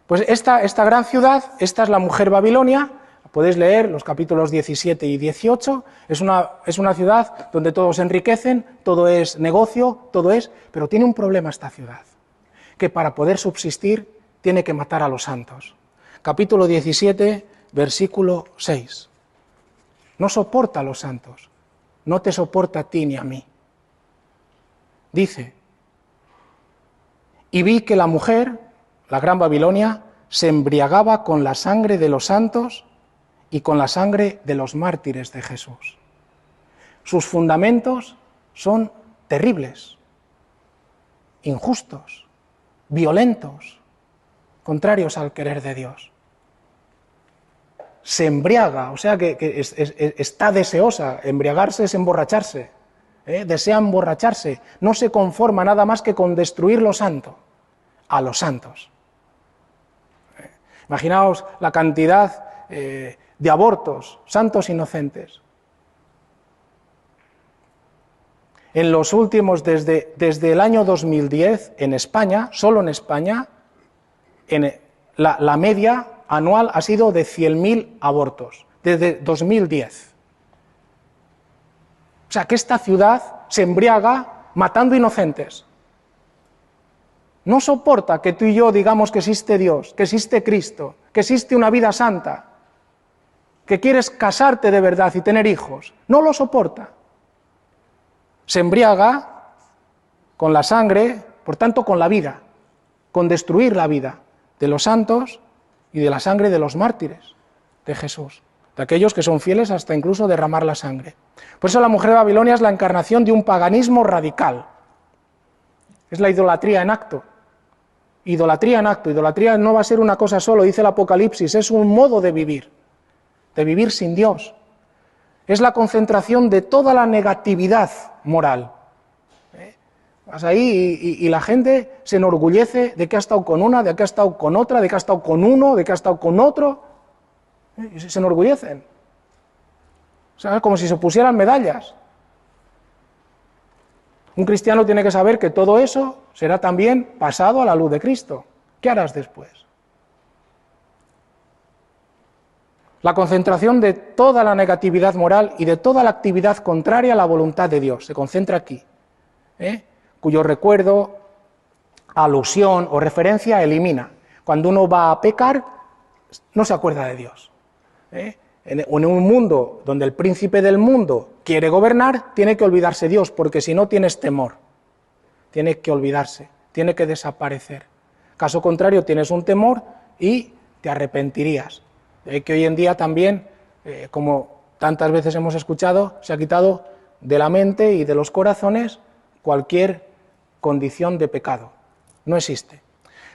Pues esta gran ciudad, esta es la mujer Babilonia, podéis leer los capítulos 17 y 18, es una ciudad donde todos se enriquecen, todo es negocio, pero tiene un problema esta ciudad, que para poder subsistir tiene que matar a los santos. Capítulo 17, versículo 6. No soporta a los santos, no te soporta a ti ni a mí. Dice, y vi que la mujer, la gran Babilonia, se embriagaba con la sangre de los santos y con la sangre de los mártires de Jesús. Sus fundamentos son terribles, injustos, violentos, contrarios al querer de Dios. Se embriaga, o sea que está deseosa. Embriagarse es emborracharse, desea emborracharse, no se conforma nada más que con destruir lo santo, a los santos. Imaginaos la cantidad de abortos, santos inocentes. En los últimos, desde el año 2010, en España, solo en España, la media anual ha sido de 100.000 abortos, desde 2010. O sea, que esta ciudad se embriaga matando inocentes. No soporta que tú y yo digamos que existe Dios, que existe Cristo, que existe una vida santa, que quieres casarte de verdad y tener hijos. No lo soporta. Se embriaga con la sangre, por tanto con la vida, con destruir la vida de los santos y de la sangre de los mártires de Jesús, de aquellos que son fieles hasta incluso derramar la sangre. Por eso la mujer de Babilonia es la encarnación de un paganismo radical. Es la idolatría en acto. Idolatría en acto. Idolatría no va a ser una cosa solo, dice el Apocalipsis, es un modo de vivir sin Dios. Es la concentración de toda la negatividad moral. Vas ahí y la gente se enorgullece de que ha estado con una, de que ha estado con otra, de que ha estado con uno, de que ha estado con otro. Y se enorgullecen. O sea, es como si se pusieran medallas. Un cristiano tiene que saber que todo eso será también pasado a la luz de Cristo. ¿Qué harás después? La concentración de toda la negatividad moral y de toda la actividad contraria a la voluntad de Dios se concentra aquí, cuyo recuerdo, alusión o referencia elimina. Cuando uno va a pecar, no se acuerda de Dios. En un mundo donde el príncipe del mundo quiere gobernar, tiene que olvidarse Dios, porque si no tienes temor, tiene que olvidarse, tiene que desaparecer. Caso contrario, tienes un temor y te arrepentirías. Que hoy en día también, como tantas veces hemos escuchado, se ha quitado de la mente y de los corazones cualquier condición de pecado. No existe.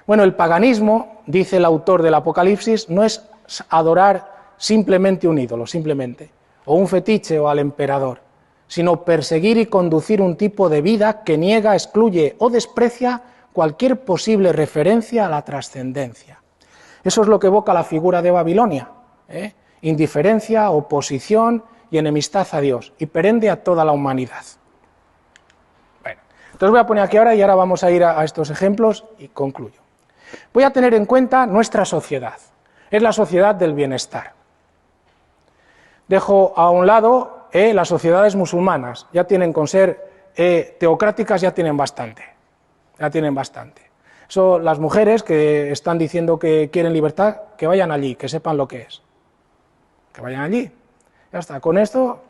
Bueno, el paganismo, dice el autor del Apocalipsis, no es adorar simplemente un ídolo, simplemente, o un fetiche o al emperador, sino perseguir y conducir un tipo de vida que niega, excluye o desprecia cualquier posible referencia a la trascendencia. Eso es lo que evoca la figura de Babilonia, indiferencia, oposición y enemistad a Dios, y perenne a toda la humanidad. Bueno, entonces voy a poner aquí ahora y ahora vamos a ir a estos ejemplos y concluyo. Voy a tener en cuenta nuestra sociedad, es la sociedad del bienestar. Dejo a un lado las sociedades musulmanas, ya tienen con ser teocráticas, ya tienen bastante. Eso, las mujeres que están diciendo que quieren libertad, que vayan allí, que sepan lo que es. Que vayan allí. Ya está, con esto,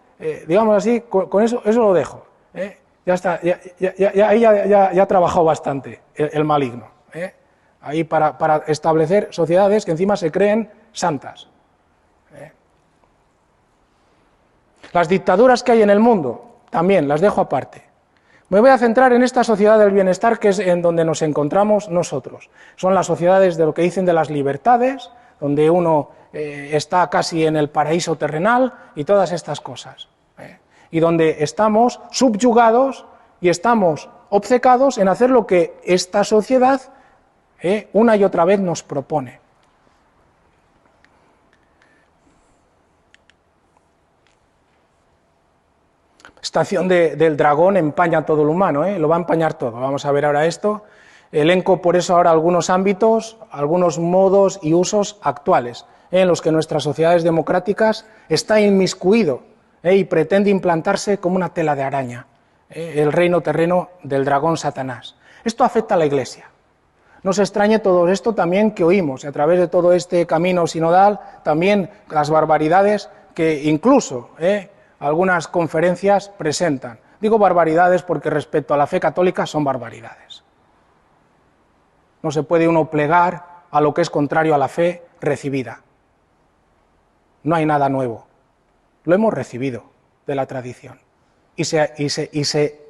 digamos así, con eso lo dejo. Ya está, ya ha trabajado bastante el maligno. Ahí para establecer sociedades que encima se creen santas. Las dictaduras que hay en el mundo, también las dejo aparte. Me voy a centrar en esta sociedad del bienestar, que es en donde nos encontramos nosotros. Son las sociedades de lo que dicen de las libertades, donde uno está casi en el paraíso terrenal y todas estas cosas. Y donde estamos subyugados y estamos obcecados en hacer lo que esta sociedad una y otra vez nos propone. Estación del dragón empaña todo lo humano, lo va a empañar todo. Vamos a ver ahora esto. Elenco por eso ahora algunos ámbitos, algunos modos y usos actuales en los que nuestras sociedades democráticas está inmiscuido y pretende implantarse como una tela de araña, el reino terreno del dragón Satanás. Esto afecta a la Iglesia. No se extrañe todo esto también que oímos, y a través de todo este camino sinodal, también las barbaridades que incluso algunas conferencias presentan. Digo barbaridades porque respecto a la fe católica son barbaridades. No se puede uno plegar a lo que es contrario a la fe recibida. No hay nada nuevo. Lo hemos recibido de la tradición. Y se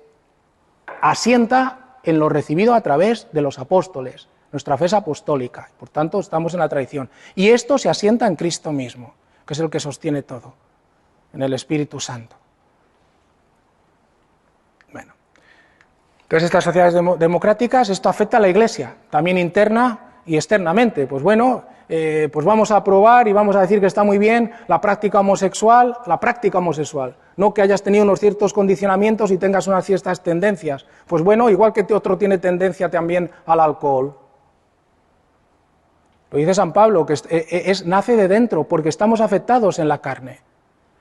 asienta en lo recibido a través de los apóstoles. Nuestra fe es apostólica, por tanto estamos en la tradición. Y esto se asienta en Cristo mismo, que es el que sostiene todo, en el Espíritu Santo. Bueno, entonces estas sociedades democráticas, esto afecta a la Iglesia, también interna y externamente. Pues bueno, pues vamos a aprobar y vamos a decir que está muy bien la práctica homosexual, no que hayas tenido unos ciertos condicionamientos y tengas unas ciertas tendencias. Pues bueno, igual que otro tiene tendencia también al alcohol. Lo dice San Pablo, que nace de dentro, porque estamos afectados en la carne.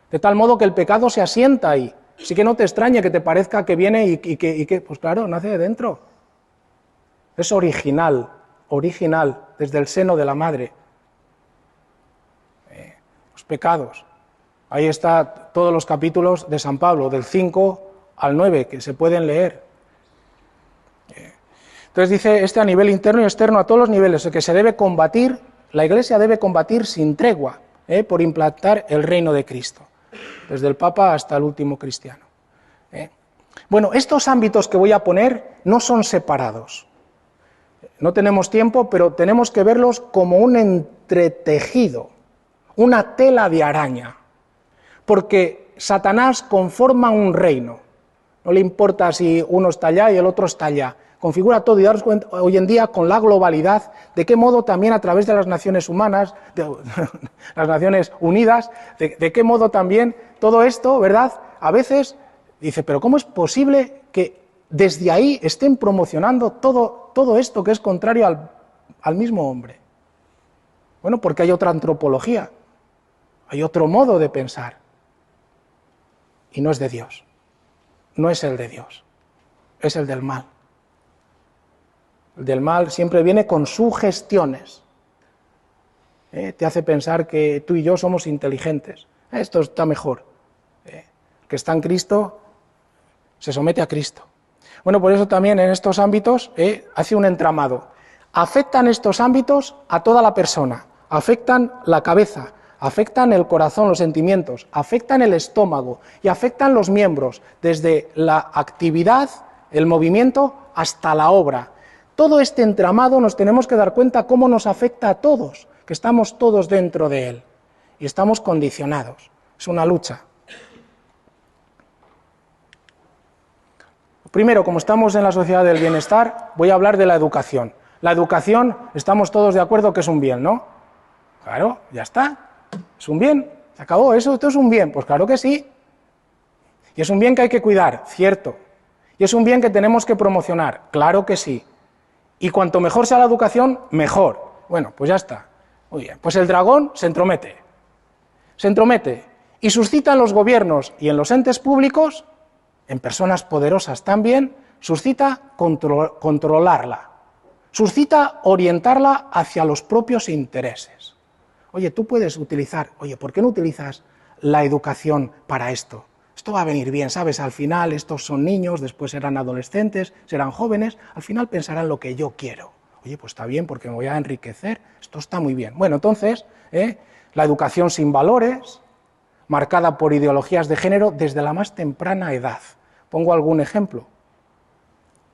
De tal modo que el pecado se asienta ahí. Así que no te extrañe que te parezca que viene y que pues claro, nace de dentro. Es original, desde el seno de la madre. Los pecados. Ahí está todos los capítulos de San Pablo, del 5 al 9, que se pueden leer. Entonces dice a nivel interno y externo, a todos los niveles, que se debe combatir, la Iglesia debe combatir sin tregua, por implantar el reino de Cristo, desde el Papa hasta el último cristiano. Bueno, estos ámbitos que voy a poner no son separados. No tenemos tiempo, pero tenemos que verlos como un entretejido, una tela de araña, porque Satanás conforma un reino. No le importa si uno está allá y el otro está allá. Configura todo y daros cuenta hoy en día con la globalidad de qué modo también a través de las naciones humanas, las Naciones Unidas, de qué modo también todo esto, ¿verdad? A veces dice, pero ¿cómo es posible que desde ahí estén promocionando todo esto que es contrario al mismo hombre? Bueno, porque hay otra antropología, hay otro modo de pensar, y no es de Dios, no es el de Dios, es el del mal. El del mal siempre viene con sugestiones. Te hace pensar que tú y yo somos inteligentes. Esto está mejor. El que está en Cristo se somete a Cristo. Bueno, por eso también en estos ámbitos hace un entramado. Afectan estos ámbitos a toda la persona, afectan la cabeza, afectan el corazón, los sentimientos, afectan el estómago y afectan los miembros, desde la actividad, el movimiento, hasta la obra. Todo este entramado nos tenemos que dar cuenta cómo nos afecta a todos, que estamos todos dentro de él y estamos condicionados. Es una lucha. Primero, como estamos en la sociedad del bienestar, voy a hablar de la educación. La educación, estamos todos de acuerdo que es un bien, ¿no? Claro, ya está. Es un bien. Se acabó. Esto es un bien. Pues claro que sí. Y es un bien que hay que cuidar, cierto. Y es un bien que tenemos que promocionar, claro que sí. Y cuanto mejor sea la educación, mejor. Bueno, pues ya está. Muy bien. Pues el dragón se entromete. Se entromete y suscita en los gobiernos y en los entes públicos, en personas poderosas también, suscita controlarla. Suscita orientarla hacia los propios intereses. Oye, tú puedes utilizar, oye, ¿por qué no utilizas la educación para esto? Esto va a venir bien, ¿sabes? Al final estos son niños, después serán adolescentes, serán jóvenes, al final pensarán lo que yo quiero. Oye, pues está bien porque me voy a enriquecer, esto está muy bien. Bueno, entonces, la educación sin valores, marcada por ideologías de género desde la más temprana edad. Pongo algún ejemplo.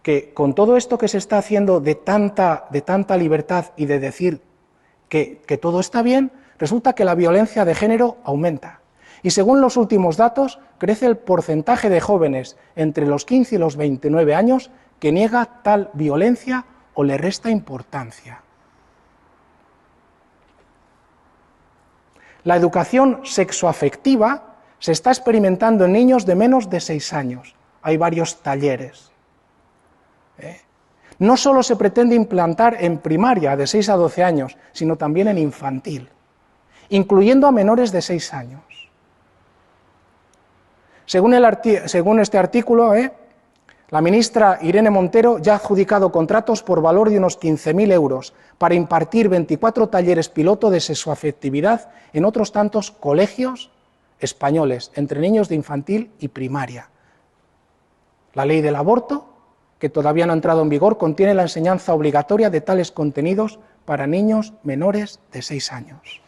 Que con todo esto que se está haciendo de tanta libertad y de decir que todo está bien, resulta que la violencia de género aumenta. Y según los últimos datos, crece el porcentaje de jóvenes entre los 15 y los 29 años que niega tal violencia o le resta importancia. La educación sexoafectiva se está experimentando en niños de menos de 6 años. Hay varios talleres. No solo se pretende implantar en primaria de 6 a 12 años, sino también en infantil, incluyendo a menores de 6 años. Según este artículo, la ministra Irene Montero ya ha adjudicado contratos por valor de unos 15.000 euros para impartir 24 talleres piloto de sexoafectividad en otros tantos colegios españoles, entre niños de infantil y primaria. La ley del aborto, que todavía no ha entrado en vigor, contiene la enseñanza obligatoria de tales contenidos para niños menores de 6 años.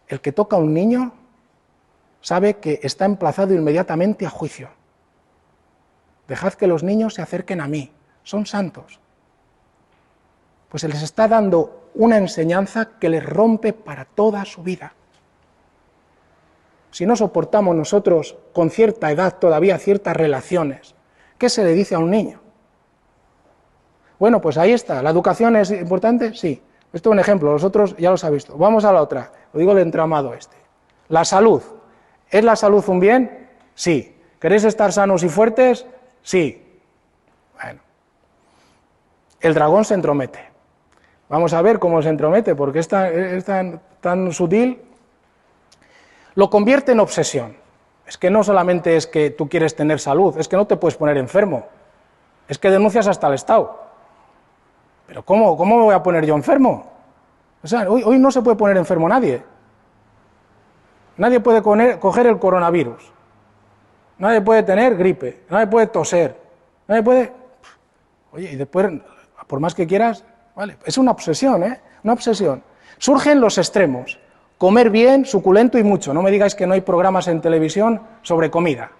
El que toca a un niño sabe que está emplazado inmediatamente a juicio. Dejad que los niños se acerquen a mí, son santos. Pues se les está dando una enseñanza que les rompe para toda su vida. Si no soportamos nosotros con cierta edad todavía ciertas relaciones, ¿qué se le dice a un niño? Bueno, pues ahí está. ¿La educación es importante? Sí. Esto es un ejemplo, los otros ya los ha visto. Vamos a la otra, lo digo el entramado este. La salud. ¿Es la salud un bien? Sí. ¿Queréis estar sanos y fuertes? Sí. Bueno. El dragón se entromete. Vamos a ver cómo se entromete, porque es tan sutil. Lo convierte en obsesión. Es que no solamente es que tú quieres tener salud, es que no te puedes poner enfermo. Es que denuncias hasta el Estado. ¿Pero cómo me voy a poner yo enfermo? O sea, hoy no se puede poner enfermo nadie. Nadie puede coger el coronavirus. Nadie puede tener gripe. Nadie puede toser. Nadie puede... Oye, y después, por más que quieras... Vale, es una obsesión, Una obsesión. Surgen los extremos. Comer bien, suculento y mucho. No me digáis que no hay programas en televisión sobre comida.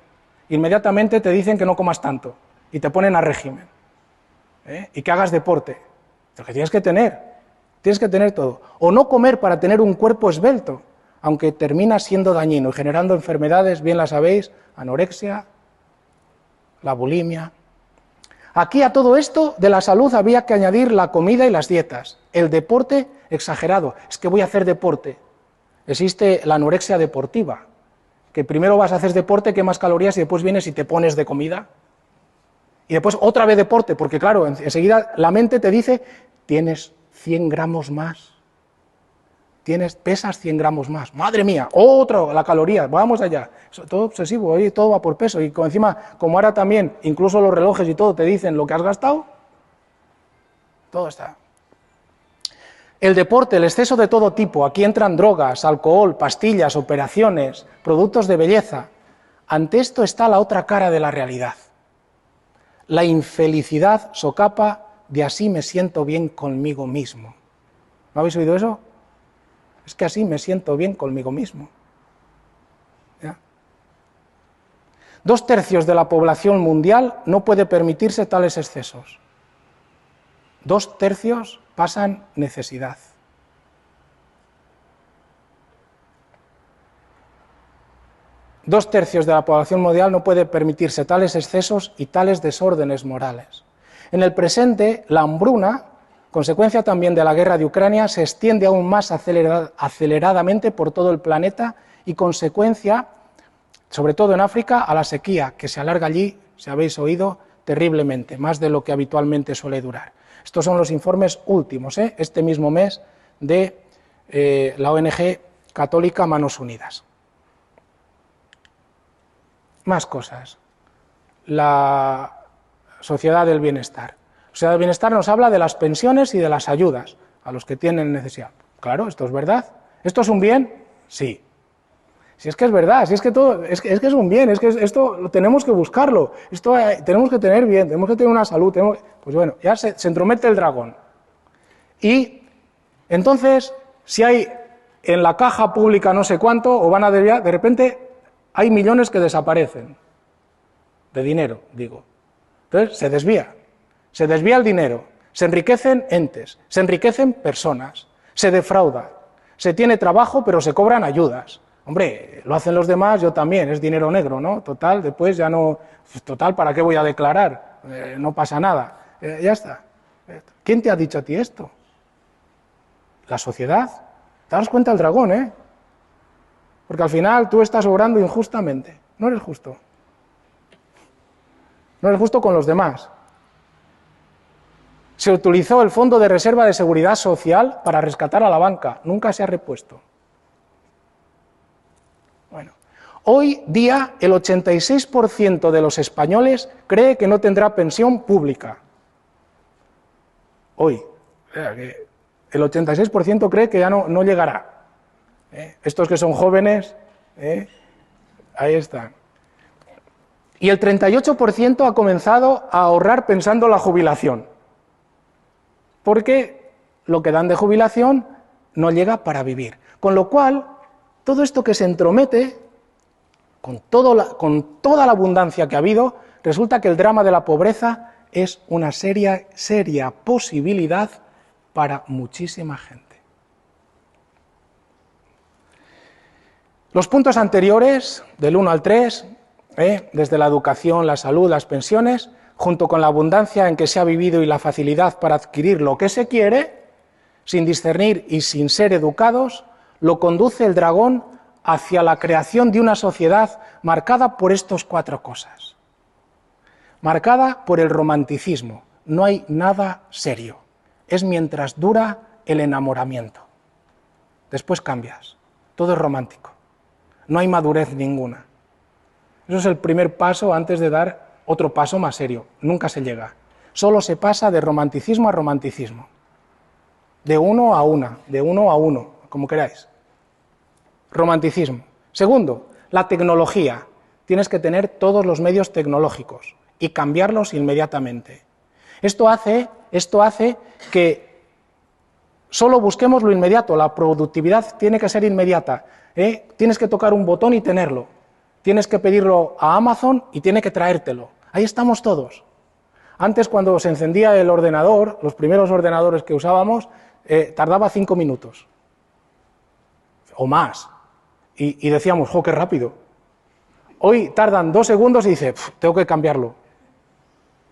Inmediatamente te dicen que no comas tanto y te ponen a régimen. Y que hagas deporte. Lo que tienes que tener todo. O no comer para tener un cuerpo esbelto, aunque termina siendo dañino y generando enfermedades, bien las sabéis, anorexia, la bulimia. Aquí a todo esto de la salud había que añadir la comida y las dietas. El deporte exagerado. Es que voy a hacer deporte. Existe la anorexia deportiva, que primero vas a hacer deporte, quemas calorías y después vienes y te pones de comida. Y después otra vez deporte, porque claro, enseguida la mente te dice, tienes 100 gramos más, pesas 100 gramos más, madre mía, la caloría, vamos allá. Todo obsesivo, todo va por peso, y encima, como ahora también, incluso los relojes y todo te dicen lo que has gastado, todo está... El deporte, el exceso de todo tipo, aquí entran drogas, alcohol, pastillas, operaciones, productos de belleza. Ante esto está la otra cara de la realidad. La infelicidad socapa de así me siento bien conmigo mismo. ¿No habéis oído eso? Es que así me siento bien conmigo mismo. ¿Ya? 2/3 de la población mundial no puede permitirse tales excesos. 2/3 pasan necesidad. Dos tercios de la población mundial no puede permitirse tales excesos y tales desórdenes morales. En el presente, la hambruna, consecuencia también de la guerra de Ucrania, se extiende aún más aceleradamente por todo el planeta y consecuencia, sobre todo en África, a la sequía, que se alarga allí, si habéis oído, terriblemente, más de lo que habitualmente suele durar. Estos son los informes últimos, este mismo mes, de la ONG católica Manos Unidas. Más cosas. La sociedad del bienestar. La sociedad del bienestar nos habla de las pensiones y de las ayudas a los que tienen necesidad. Claro, esto es verdad. ¿Esto es un bien? Sí. Si es que es verdad, si es que todo, es que es un bien, es que esto tenemos que buscarlo, esto tenemos que tener bien, tenemos que tener una salud, pues bueno, ya se entromete el dragón. Y entonces, si hay en la caja pública no sé cuánto, o van a desviar, de repente hay millones que desaparecen, de dinero, digo. Entonces, se desvía el dinero, se enriquecen entes, se enriquecen personas, se defrauda, se tiene trabajo pero se cobran ayudas. Hombre, lo hacen los demás, yo también, es dinero negro, ¿no? Total, después ya no... Total, ¿para qué voy a declarar? No pasa nada. Ya está. ¿Quién te ha dicho a ti esto? La sociedad. ¿Te das cuenta el dragón, eh? Porque al final tú estás obrando injustamente. No eres justo. No eres justo con los demás. Se utilizó el Fondo de Reserva de Seguridad Social para rescatar a la banca. Nunca se ha repuesto. Bueno, hoy día el 86% de los españoles cree que no tendrá pensión pública. Hoy. El 86% cree que ya no llegará. Estos que son jóvenes, ahí están. Y el 38% ha comenzado a ahorrar pensando en la jubilación. Porque lo que dan de jubilación no llega para vivir. Con lo cual, todo esto que se entromete, con toda la abundancia que ha habido, resulta que el drama de la pobreza es una seria posibilidad para muchísima gente. Los puntos anteriores, del 1 al 3, desde la educación, la salud, las pensiones, junto con la abundancia en que se ha vivido y la facilidad para adquirir lo que se quiere, sin discernir y sin ser educados, lo conduce el dragón hacia la creación de una sociedad marcada por estas 4 cosas. Marcada por el romanticismo. No hay nada serio. Es mientras dura el enamoramiento. Después cambias. Todo es romántico. No hay madurez ninguna. Eso es el primer paso antes de dar otro paso más serio. Nunca se llega. Solo se pasa de romanticismo a romanticismo. De uno a uno, como queráis. Romanticismo. Segundo, la tecnología. Tienes que tener todos los medios tecnológicos y cambiarlos inmediatamente. Esto hace que solo busquemos lo inmediato. La productividad tiene que ser inmediata. Tienes que tocar un botón y tenerlo. Tienes que pedirlo a Amazon y tiene que traértelo. Ahí estamos todos. Antes, cuando se encendía el ordenador, los primeros ordenadores que usábamos, tardaba 5 minutos o más. Y decíamos, ¡jo, qué rápido! Hoy tardan 2 segundos y dice, tengo que cambiarlo.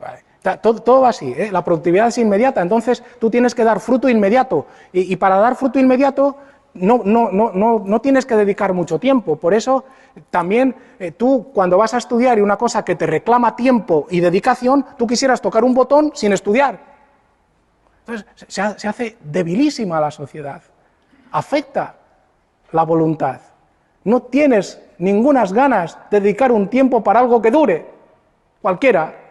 Vale. Todo va así, la productividad es inmediata, entonces tú tienes que dar fruto inmediato. Y para dar fruto inmediato no tienes que dedicar mucho tiempo. Por eso también tú, cuando vas a estudiar y una cosa que te reclama tiempo y dedicación, tú quisieras tocar un botón sin estudiar. Entonces se hace debilísima la sociedad, afecta la voluntad. No tienes ningunas ganas de dedicar un tiempo para algo que dure, cualquiera.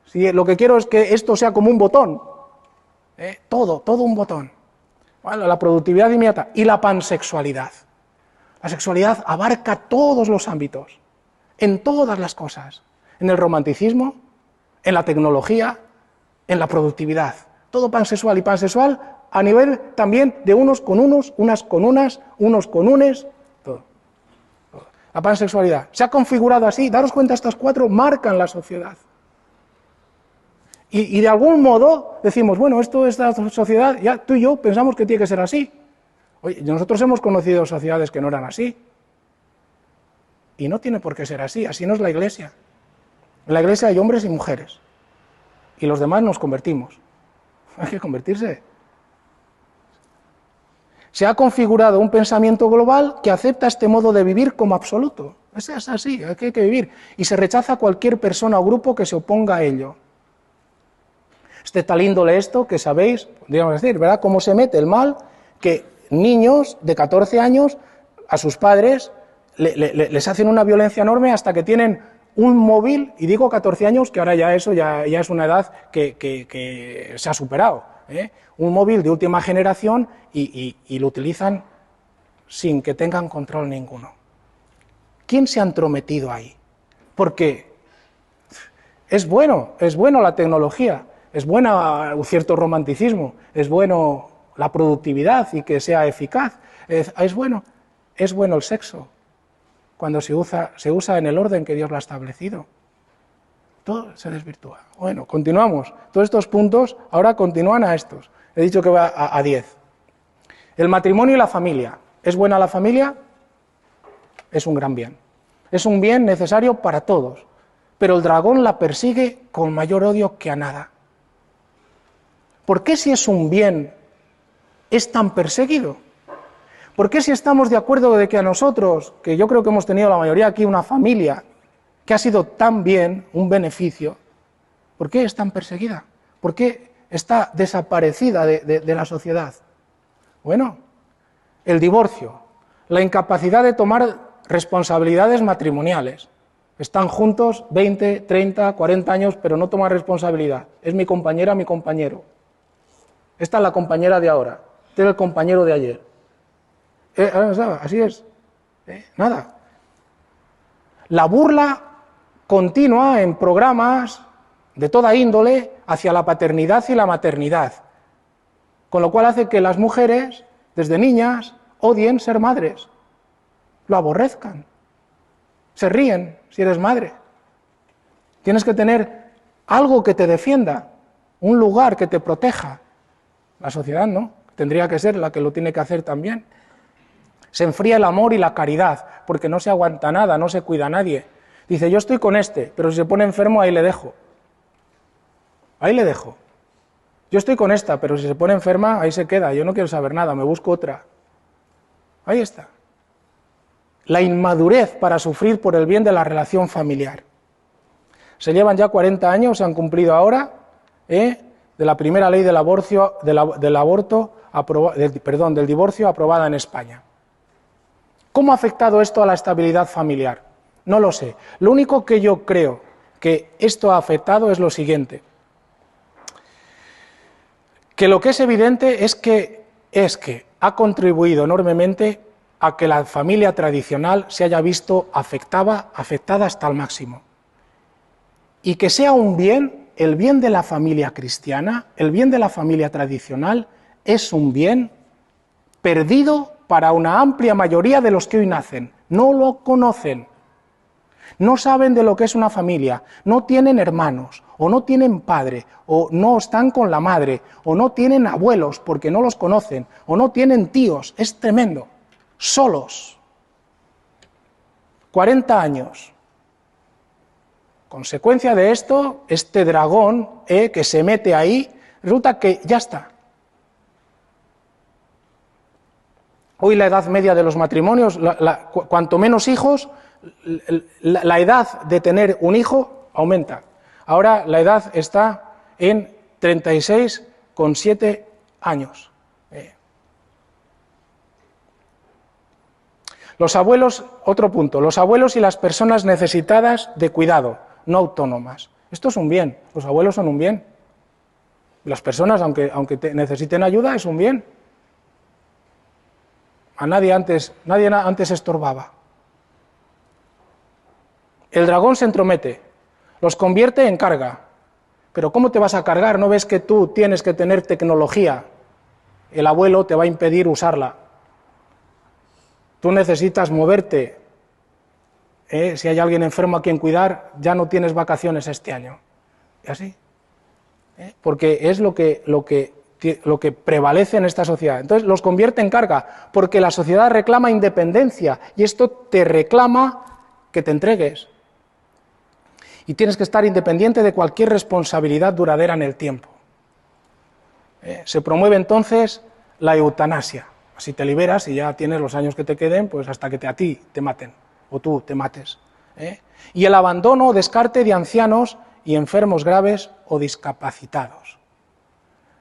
Si lo que quiero es que esto sea como un botón, todo un botón. Bueno, la productividad inmediata y la pansexualidad. La sexualidad abarca todos los ámbitos, en todas las cosas, en el romanticismo, en la tecnología, en la productividad. Todo pansexual y pansexual a nivel también de unos con unos, unas con unas, unos con unes, todo. La pansexualidad se ha configurado así. Daros cuenta, estas 4 marcan la sociedad. Y de algún modo decimos, bueno, esta sociedad, ya tú y yo pensamos que tiene que ser así. Oye, nosotros hemos conocido sociedades que no eran así. Y no tiene por qué ser así, así no es la Iglesia. En la Iglesia hay hombres y mujeres. Y los demás nos convertimos. Hay que convertirse. Se ha configurado un pensamiento global que acepta este modo de vivir como absoluto. Es así, hay que vivir. Y se rechaza cualquier persona o grupo que se oponga a ello. Es de tal índole esto que sabéis, podríamos decir, ¿verdad?, cómo se mete el mal, que niños de 14 años a sus padres les hacen una violencia enorme hasta que tienen un móvil, y digo 14 años, que ahora ya eso ya es una edad que se ha superado, ¿eh? Un móvil de última generación y lo utilizan sin que tengan control ninguno. ¿Quién se ha entrometido ahí? Porque es bueno la tecnología, es buena un cierto romanticismo, es bueno la productividad y que sea eficaz, es bueno el sexo, cuando se usa en el orden que Dios lo ha establecido. Todo se desvirtúa. Bueno, continuamos. Todos estos puntos ahora continúan a estos. He dicho que va a 10. El matrimonio y la familia. ¿Es buena la familia? Es un gran bien. Es un bien necesario para todos. Pero el dragón la persigue con mayor odio que a nada. ¿Por qué si es un bien es tan perseguido? ¿Por qué si estamos de acuerdo de que a nosotros, que yo creo que hemos tenido la mayoría aquí una familia que ha sido tan bien, un beneficio, ¿por qué es tan perseguida? ¿Por qué está desaparecida de la sociedad? Bueno, el divorcio, la incapacidad de tomar responsabilidades matrimoniales. Están juntos 20, 30, 40 años, pero no toman responsabilidad. Es mi compañera, mi compañero. Esta es la compañera de ahora, este es el compañero de ayer. Así es. Nada. La burla continua en programas de toda índole hacia la paternidad y la maternidad, con lo cual hace que las mujeres, desde niñas, odien ser madres, lo aborrezcan, se ríen si eres madre. Tienes que tener algo que te defienda, un lugar que te proteja. La sociedad no, tendría que ser la que lo tiene que hacer también. Se enfría el amor y la caridad, porque no se aguanta nada, no se cuida a nadie. Dice, yo estoy con este, pero si se pone enfermo, ahí le dejo. Ahí le dejo. Yo estoy con esta, pero si se pone enferma, ahí se queda. Yo no quiero saber nada, me busco otra. Ahí está. La inmadurez para sufrir por el bien de la relación familiar. Se llevan ya 40 años, se han cumplido ahora, de la primera ley del divorcio aprobada en España. ¿Cómo ha afectado esto a la estabilidad familiar? No lo sé. Lo único que yo creo que esto ha afectado es lo siguiente. Que lo que es evidente es que ha contribuido enormemente a que la familia tradicional se haya visto afectada hasta el máximo. Y que sea un bien, el bien de la familia cristiana, el bien de la familia tradicional, es un bien perdido para una amplia mayoría de los que hoy nacen. No lo conocen, no saben de lo que es una familia, no tienen hermanos, o no tienen padre, o no están con la madre, o no tienen abuelos porque no los conocen, o no tienen tíos. Es tremendo. Solos. 40 años. Consecuencia de esto, este dragón que se mete ahí, resulta que ya está. Hoy la edad media de los matrimonios, cuanto menos hijos, la edad de tener un hijo aumenta. Ahora la edad está en 36,7 años. Los abuelos, otro punto, los abuelos y las personas necesitadas de cuidado, no autónomas. Esto es un bien, los abuelos son un bien. Las personas, aunque necesiten ayuda, es un bien. A nadie antes estorbaba. El dragón se entromete, los convierte en carga. Pero ¿cómo te vas a cargar? ¿No ves que tú tienes que tener tecnología? El abuelo te va a impedir usarla. Tú necesitas moverte. Si hay alguien enfermo a quien cuidar, ya no tienes vacaciones este año. Y así. Porque es lo que prevalece en esta sociedad. Entonces los convierte en carga, porque la sociedad reclama independencia y esto te reclama que te entregues. Y tienes que estar independiente de cualquier responsabilidad duradera en el tiempo. Se promueve entonces la eutanasia. Así te liberas y ya tienes los años que te queden, pues hasta que a ti te maten o tú te mates. Y el abandono o descarte de ancianos y enfermos graves o discapacitados.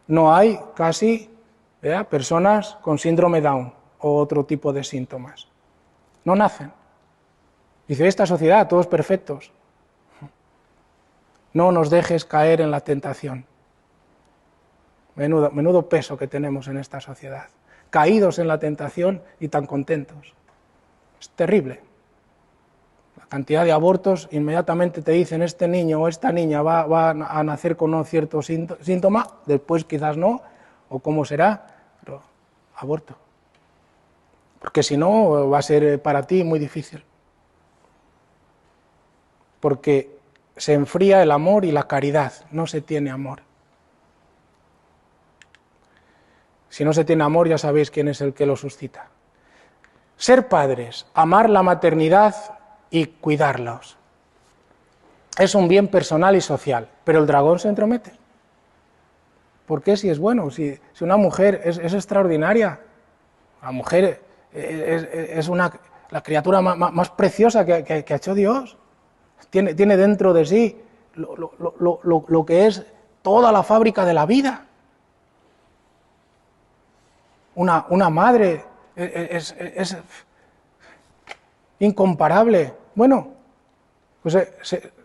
No hay casi personas con síndrome Down o otro tipo de síntomas. No nacen. Dice, esta sociedad, todos perfectos. No nos dejes caer en la tentación. Menudo peso que tenemos en esta sociedad. Caídos en la tentación y tan contentos. Es terrible. La cantidad de abortos, inmediatamente te dicen, este niño o esta niña va a nacer con un cierto síntoma, después quizás no, o cómo será, pero aborto. Porque si no, va a ser para ti muy difícil. Porque se enfría el amor y la caridad, no se tiene amor. Si no se tiene amor, ya sabéis quién es el que lo suscita. Ser padres, amar la maternidad y cuidarlos. Es un bien personal y social, pero el dragón se entromete. ¿Por qué si es bueno? Si una mujer es extraordinaria, la mujer es la criatura más preciosa que ha hecho Dios. Tiene dentro de sí lo que es toda la fábrica de la vida. Una madre es incomparable. Bueno, pues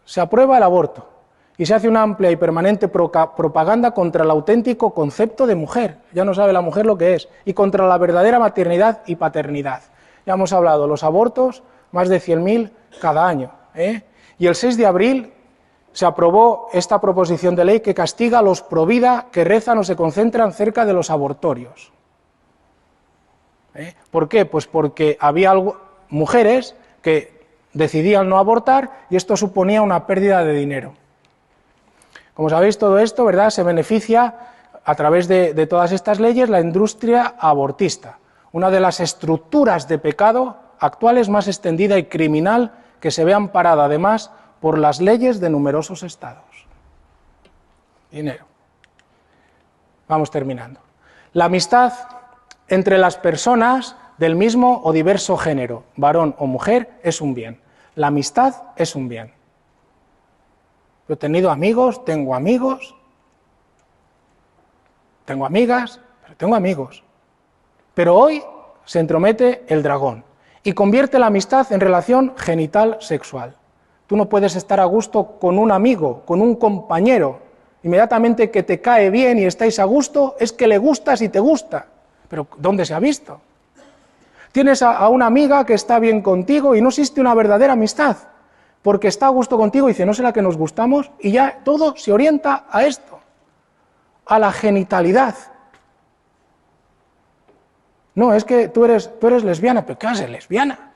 se aprueba el aborto y se hace una amplia y permanente propaganda contra el auténtico concepto de mujer. Ya no sabe la mujer lo que es. Y contra la verdadera maternidad y paternidad. Ya hemos hablado, los abortos, más de 100.000 cada año. Y el 6 de abril se aprobó esta proposición de ley que castiga a los provida que rezan o se concentran cerca de los abortorios. ¿Por qué? Pues porque había mujeres que decidían no abortar y esto suponía una pérdida de dinero. Como sabéis, todo esto, ¿verdad?, se beneficia a través de todas estas leyes la industria abortista, una de las estructuras de pecado actuales más extendida y criminal que se ve amparada además por las leyes de numerosos estados. Dinero. Vamos terminando. La amistad entre las personas del mismo o diverso género, varón o mujer, es un bien. La amistad es un bien. Yo he tenido amigos, tengo amigos, tengo amigas, pero tengo amigos. Pero hoy se entromete el dragón y convierte la amistad en relación genital sexual. Tú no puedes estar a gusto con un amigo, con un compañero. Inmediatamente que te cae bien y estáis a gusto, es que le gustas y te gusta. Pero ¿dónde se ha visto? Tienes a una amiga que está bien contigo y no existe una verdadera amistad, porque está a gusto contigo y dice, ¿no será que nos gustamos? Y ya todo se orienta a esto, a la genitalidad. No, es que tú eres lesbiana, pero ¿qué vas a ser lesbiana?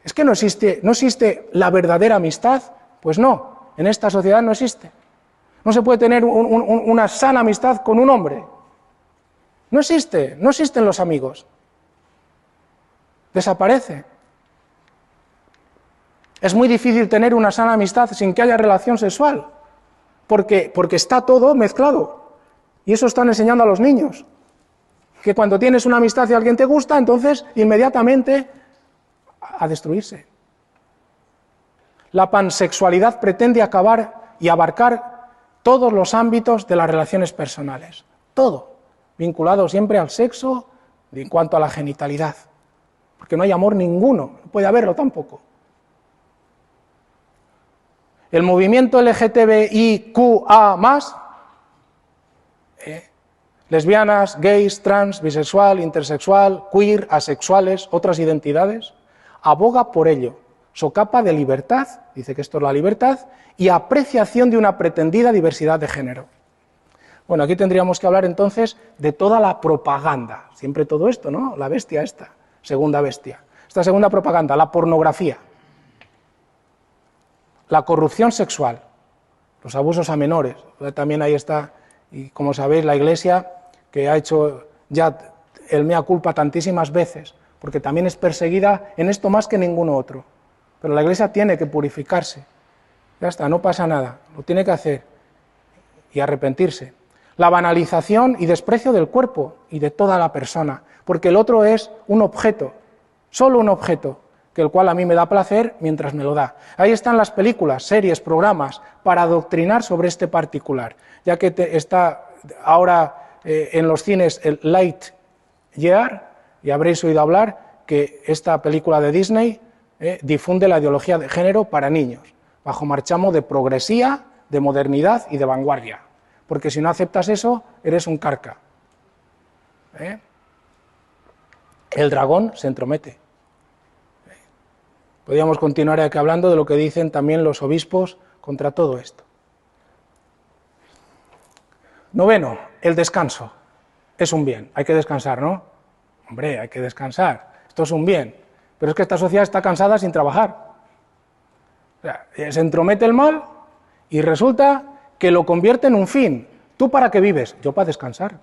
Es que no existe la verdadera amistad. Pues no, en esta sociedad no existe. No se puede tener una sana amistad con un hombre. No existen los amigos. Desaparece. Es muy difícil tener una sana amistad sin que haya relación sexual, porque está todo mezclado. Y eso están enseñando a los niños. Que cuando tienes una amistad y alguien te gusta, entonces inmediatamente a destruirse. La pansexualidad pretende acabar y abarcar todos los ámbitos de las relaciones personales. Todo. Vinculado siempre al sexo en cuanto a la genitalidad, porque no hay amor ninguno, no puede haberlo tampoco. El movimiento LGTBIQA+, lesbianas, gays, trans, bisexual, intersexual, queer, asexuales, otras identidades, aboga por ello, socapa de libertad, dice que esto es la libertad, y apreciación de una pretendida diversidad de género. Bueno, aquí tendríamos que hablar entonces de toda la propaganda, siempre todo esto, ¿no? La bestia esta, segunda bestia. Esta segunda propaganda, la pornografía, la corrupción sexual, los abusos a menores. También ahí está, y como sabéis, la Iglesia, que ha hecho ya el mea culpa tantísimas veces, porque también es perseguida en esto más que ninguno otro. Pero la Iglesia tiene que purificarse. Ya está, no pasa nada, lo tiene que hacer y arrepentirse. La banalización y desprecio del cuerpo y de toda la persona, porque el otro es un objeto, solo un objeto, que el cual a mí me da placer mientras me lo da. Ahí están las películas, series, programas, para adoctrinar sobre este particular, ya que está ahora en los cines el Lightyear, y habréis oído hablar que esta película de Disney difunde la ideología de género para niños, bajo marchamo de progresía, de modernidad y de vanguardia, porque si no aceptas eso, eres un carca. El dragón se entromete. Podríamos continuar aquí hablando de lo que dicen también los obispos contra todo esto. Noveno, el descanso. Es un bien, hay que descansar, ¿no? Hombre, hay que descansar, esto es un bien. Pero es que esta sociedad está cansada sin trabajar. O sea, se entromete el mal y resulta que lo convierte en un fin. ¿Tú para qué vives? Yo para descansar.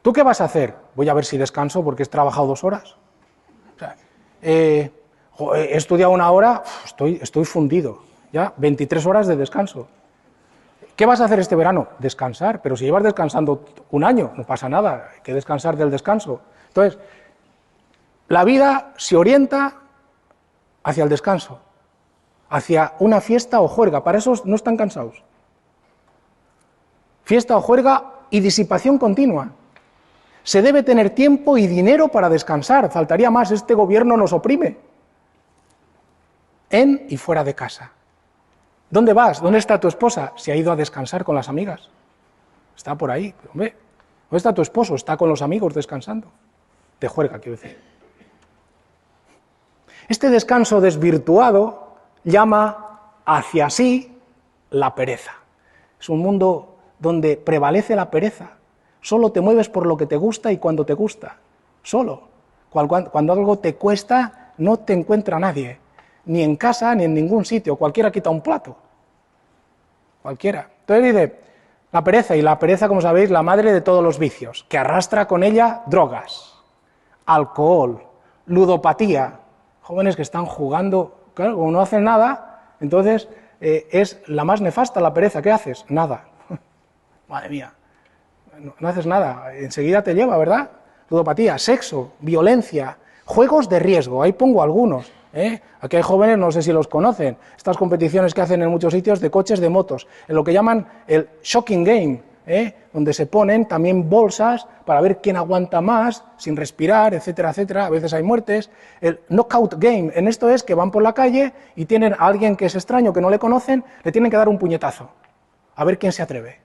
¿Tú qué vas a hacer? Voy a ver si descanso porque he trabajado 2 horas. O sea, he estudiado 1 hora, estoy fundido. Ya, 23 horas de descanso. ¿Qué vas a hacer este verano? Descansar. Pero si llevas descansando 1 año, no pasa nada, hay que descansar del descanso. Entonces, la vida se orienta hacia el descanso, hacia una fiesta o juerga. Para eso no están cansados. Fiesta o juerga y disipación continua. Se debe tener tiempo y dinero para descansar. Faltaría más, este gobierno nos oprime. En y fuera de casa. ¿Dónde vas? ¿Dónde está tu esposa? Se ha ido a descansar con las amigas. Está por ahí. Pero, hombre, ¿dónde está tu esposo? Está con los amigos descansando. De juerga, quiero decir. Este descanso desvirtuado llama hacia sí la pereza. Es un mundo donde prevalece la pereza. Solo te mueves por lo que te gusta y cuando te gusta. Solo. Cuando algo te cuesta, no te encuentra nadie. Ni en casa, ni en ningún sitio. Cualquiera quita un plato. Cualquiera. Entonces dice, la pereza, y la pereza, como sabéis, la madre de todos los vicios, que arrastra con ella drogas, alcohol, ludopatía. Jóvenes que están jugando, claro, como no hacen nada, entonces es la más nefasta la pereza. ¿Qué haces? Nada. Madre mía. No haces nada, enseguida te lleva, ¿verdad? Ludopatía, sexo, violencia, juegos de riesgo, ahí pongo algunos. Aquí hay jóvenes, no sé si los conocen, estas competiciones que hacen en muchos sitios de coches, de motos, en lo que llaman el shocking game, donde se ponen también bolsas para ver quién aguanta más, sin respirar, etcétera, etcétera, a veces hay muertes. El knockout game, en esto es que van por la calle y tienen a alguien que es extraño, que no le conocen, le tienen que dar un puñetazo, a ver quién se atreve.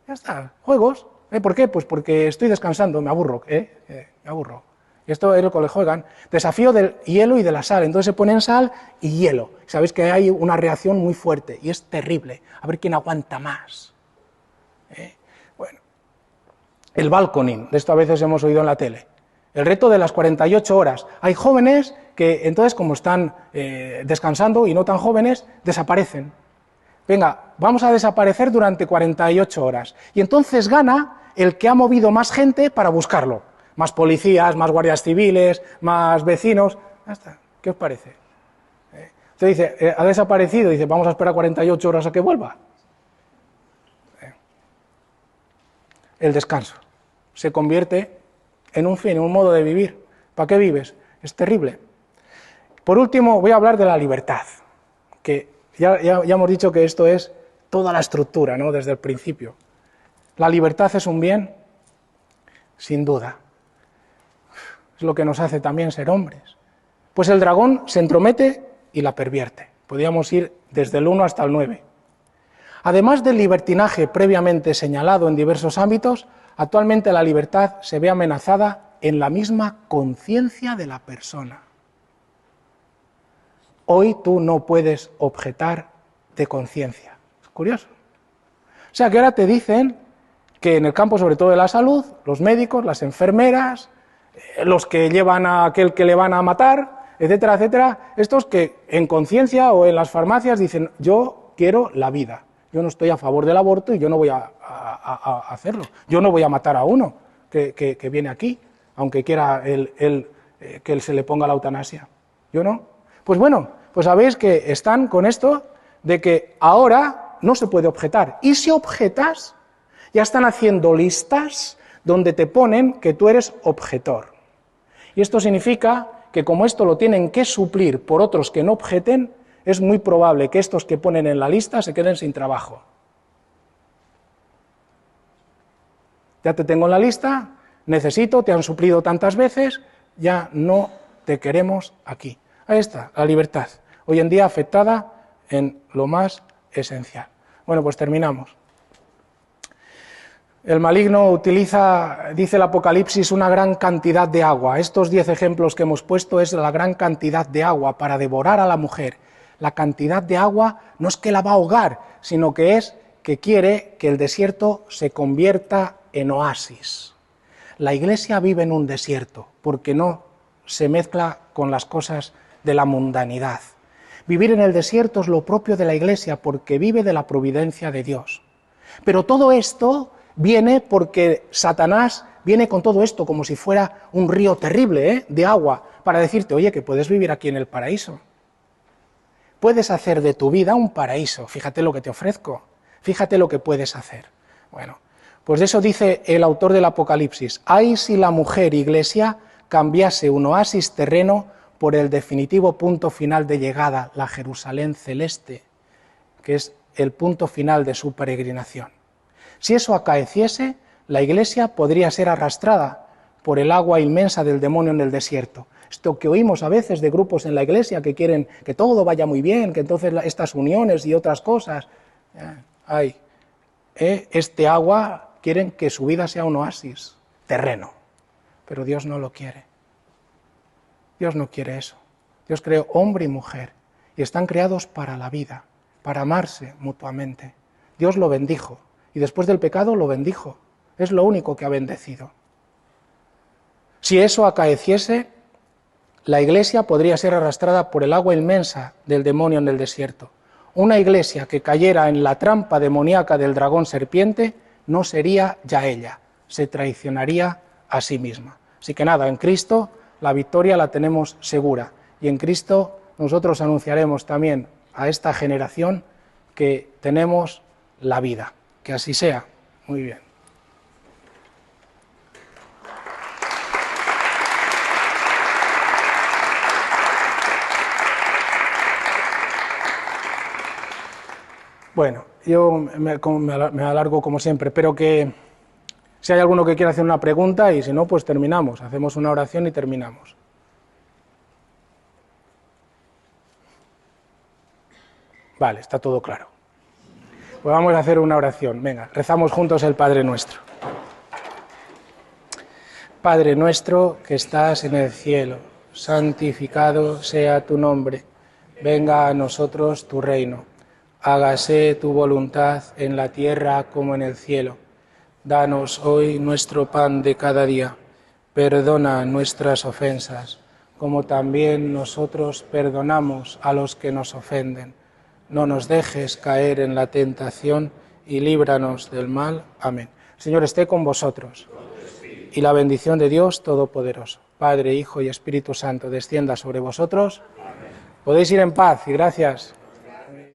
Ya está, juegos. ¿Por qué? Pues porque estoy descansando, me aburro, me aburro. Y esto es lo que le juegan. Desafío del hielo y de la sal. Entonces se ponen sal y hielo. Sabéis que hay una reacción muy fuerte y es terrible. A ver quién aguanta más. Bueno, el balconing, de esto a veces hemos oído en la tele. El reto de las 48 horas. Hay jóvenes que entonces, como están descansando y no tan jóvenes, desaparecen. Venga, vamos a desaparecer durante 48 horas. Y entonces gana el que ha movido más gente para buscarlo. Más policías, más guardias civiles, más vecinos. Ya está. ¿Qué os parece? Usted dice, ha desaparecido, dice, vamos a esperar 48 horas a que vuelva. El descanso se convierte en un fin, en un modo de vivir. ¿Para qué vives? Es terrible. Por último, voy a hablar de la libertad, que ya hemos dicho que esto es toda la estructura, ¿no? Desde el principio. ¿La libertad es un bien? Sin duda. Es lo que nos hace también ser hombres. Pues el dragón se entromete y la pervierte. Podríamos ir desde el 1 hasta el 9. Además del libertinaje previamente señalado en diversos ámbitos, actualmente la libertad se ve amenazada en la misma conciencia de la persona. Hoy tú no puedes objetar de conciencia. Es curioso. O sea que ahora te dicen que en el campo sobre todo de la salud, los médicos, las enfermeras, los que llevan a aquel que le van a matar, etcétera, etcétera, estos que en conciencia o en las farmacias dicen, yo quiero la vida, yo no estoy a favor del aborto y yo no voy a hacerlo, yo no voy a matar a uno que viene aquí, aunque quiera que él se le ponga la eutanasia, yo no. Pues bueno, pues sabéis que están con esto de que ahora no se puede objetar, y si objetas, ya están haciendo listas donde te ponen que tú eres objetor. Y esto significa que como esto lo tienen que suplir por otros que no objeten, es muy probable que estos que ponen en la lista se queden sin trabajo. Ya te tengo en la lista, necesito, te han suplido tantas veces, ya no te queremos aquí. Ahí está, la libertad, hoy en día afectada en lo más esencial. Bueno, pues terminamos. El maligno utiliza, dice el Apocalipsis, una gran cantidad de agua. Estos 10 ejemplos que hemos puesto es la gran cantidad de agua para devorar a la mujer. La cantidad de agua no es que la va a ahogar, sino que es que quiere que el desierto se convierta en oasis. La Iglesia vive en un desierto porque no se mezcla con las cosas de la mundanidad. Vivir en el desierto es lo propio de la Iglesia porque vive de la providencia de Dios. Pero todo esto viene porque Satanás viene con todo esto como si fuera un río terrible de agua para decirte, oye, que puedes vivir aquí en el paraíso. Puedes hacer de tu vida un paraíso, fíjate lo que te ofrezco, fíjate lo que puedes hacer. Bueno, pues de eso dice el autor del Apocalipsis, ay si la mujer Iglesia cambiase un oasis terreno por el definitivo punto final de llegada, la Jerusalén celeste, que es el punto final de su peregrinación. Si eso acaeciese, la Iglesia podría ser arrastrada por el agua inmensa del demonio en el desierto. Esto que oímos a veces de grupos en la Iglesia que quieren que todo vaya muy bien, que entonces estas uniones y otras cosas, este agua quieren que su vida sea un oasis terreno, pero Dios no lo quiere. Dios no quiere eso. Dios creó hombre y mujer y están creados para la vida, para amarse mutuamente. Dios lo bendijo y después del pecado lo bendijo. Es lo único que ha bendecido. Si eso acaeciese, la Iglesia podría ser arrastrada por el agua inmensa del demonio en el desierto. Una Iglesia que cayera en la trampa demoníaca del dragón serpiente no sería ya ella, se traicionaría a sí misma. Así que nada, en Cristo la victoria la tenemos segura y en Cristo nosotros anunciaremos también a esta generación que tenemos la vida. Que así sea. Muy bien. Bueno, yo me alargo como siempre, pero que si hay alguno que quiera hacer una pregunta y si no, pues terminamos, hacemos una oración y terminamos. Vale, está todo claro. Pues vamos a hacer una oración. Venga, rezamos juntos el Padre Nuestro. Padre nuestro que estás en el cielo, santificado sea tu nombre. Venga a nosotros tu reino. Hágase tu voluntad en la tierra como en el cielo. Danos hoy nuestro pan de cada día. Perdona nuestras ofensas, como también nosotros perdonamos a los que nos ofenden. No nos dejes caer en la tentación y líbranos del mal. Amén. El Señor esté con vosotros. Y la bendición de Dios Todopoderoso, Padre, Hijo y Espíritu Santo, descienda sobre vosotros. Podéis ir en paz y gracias.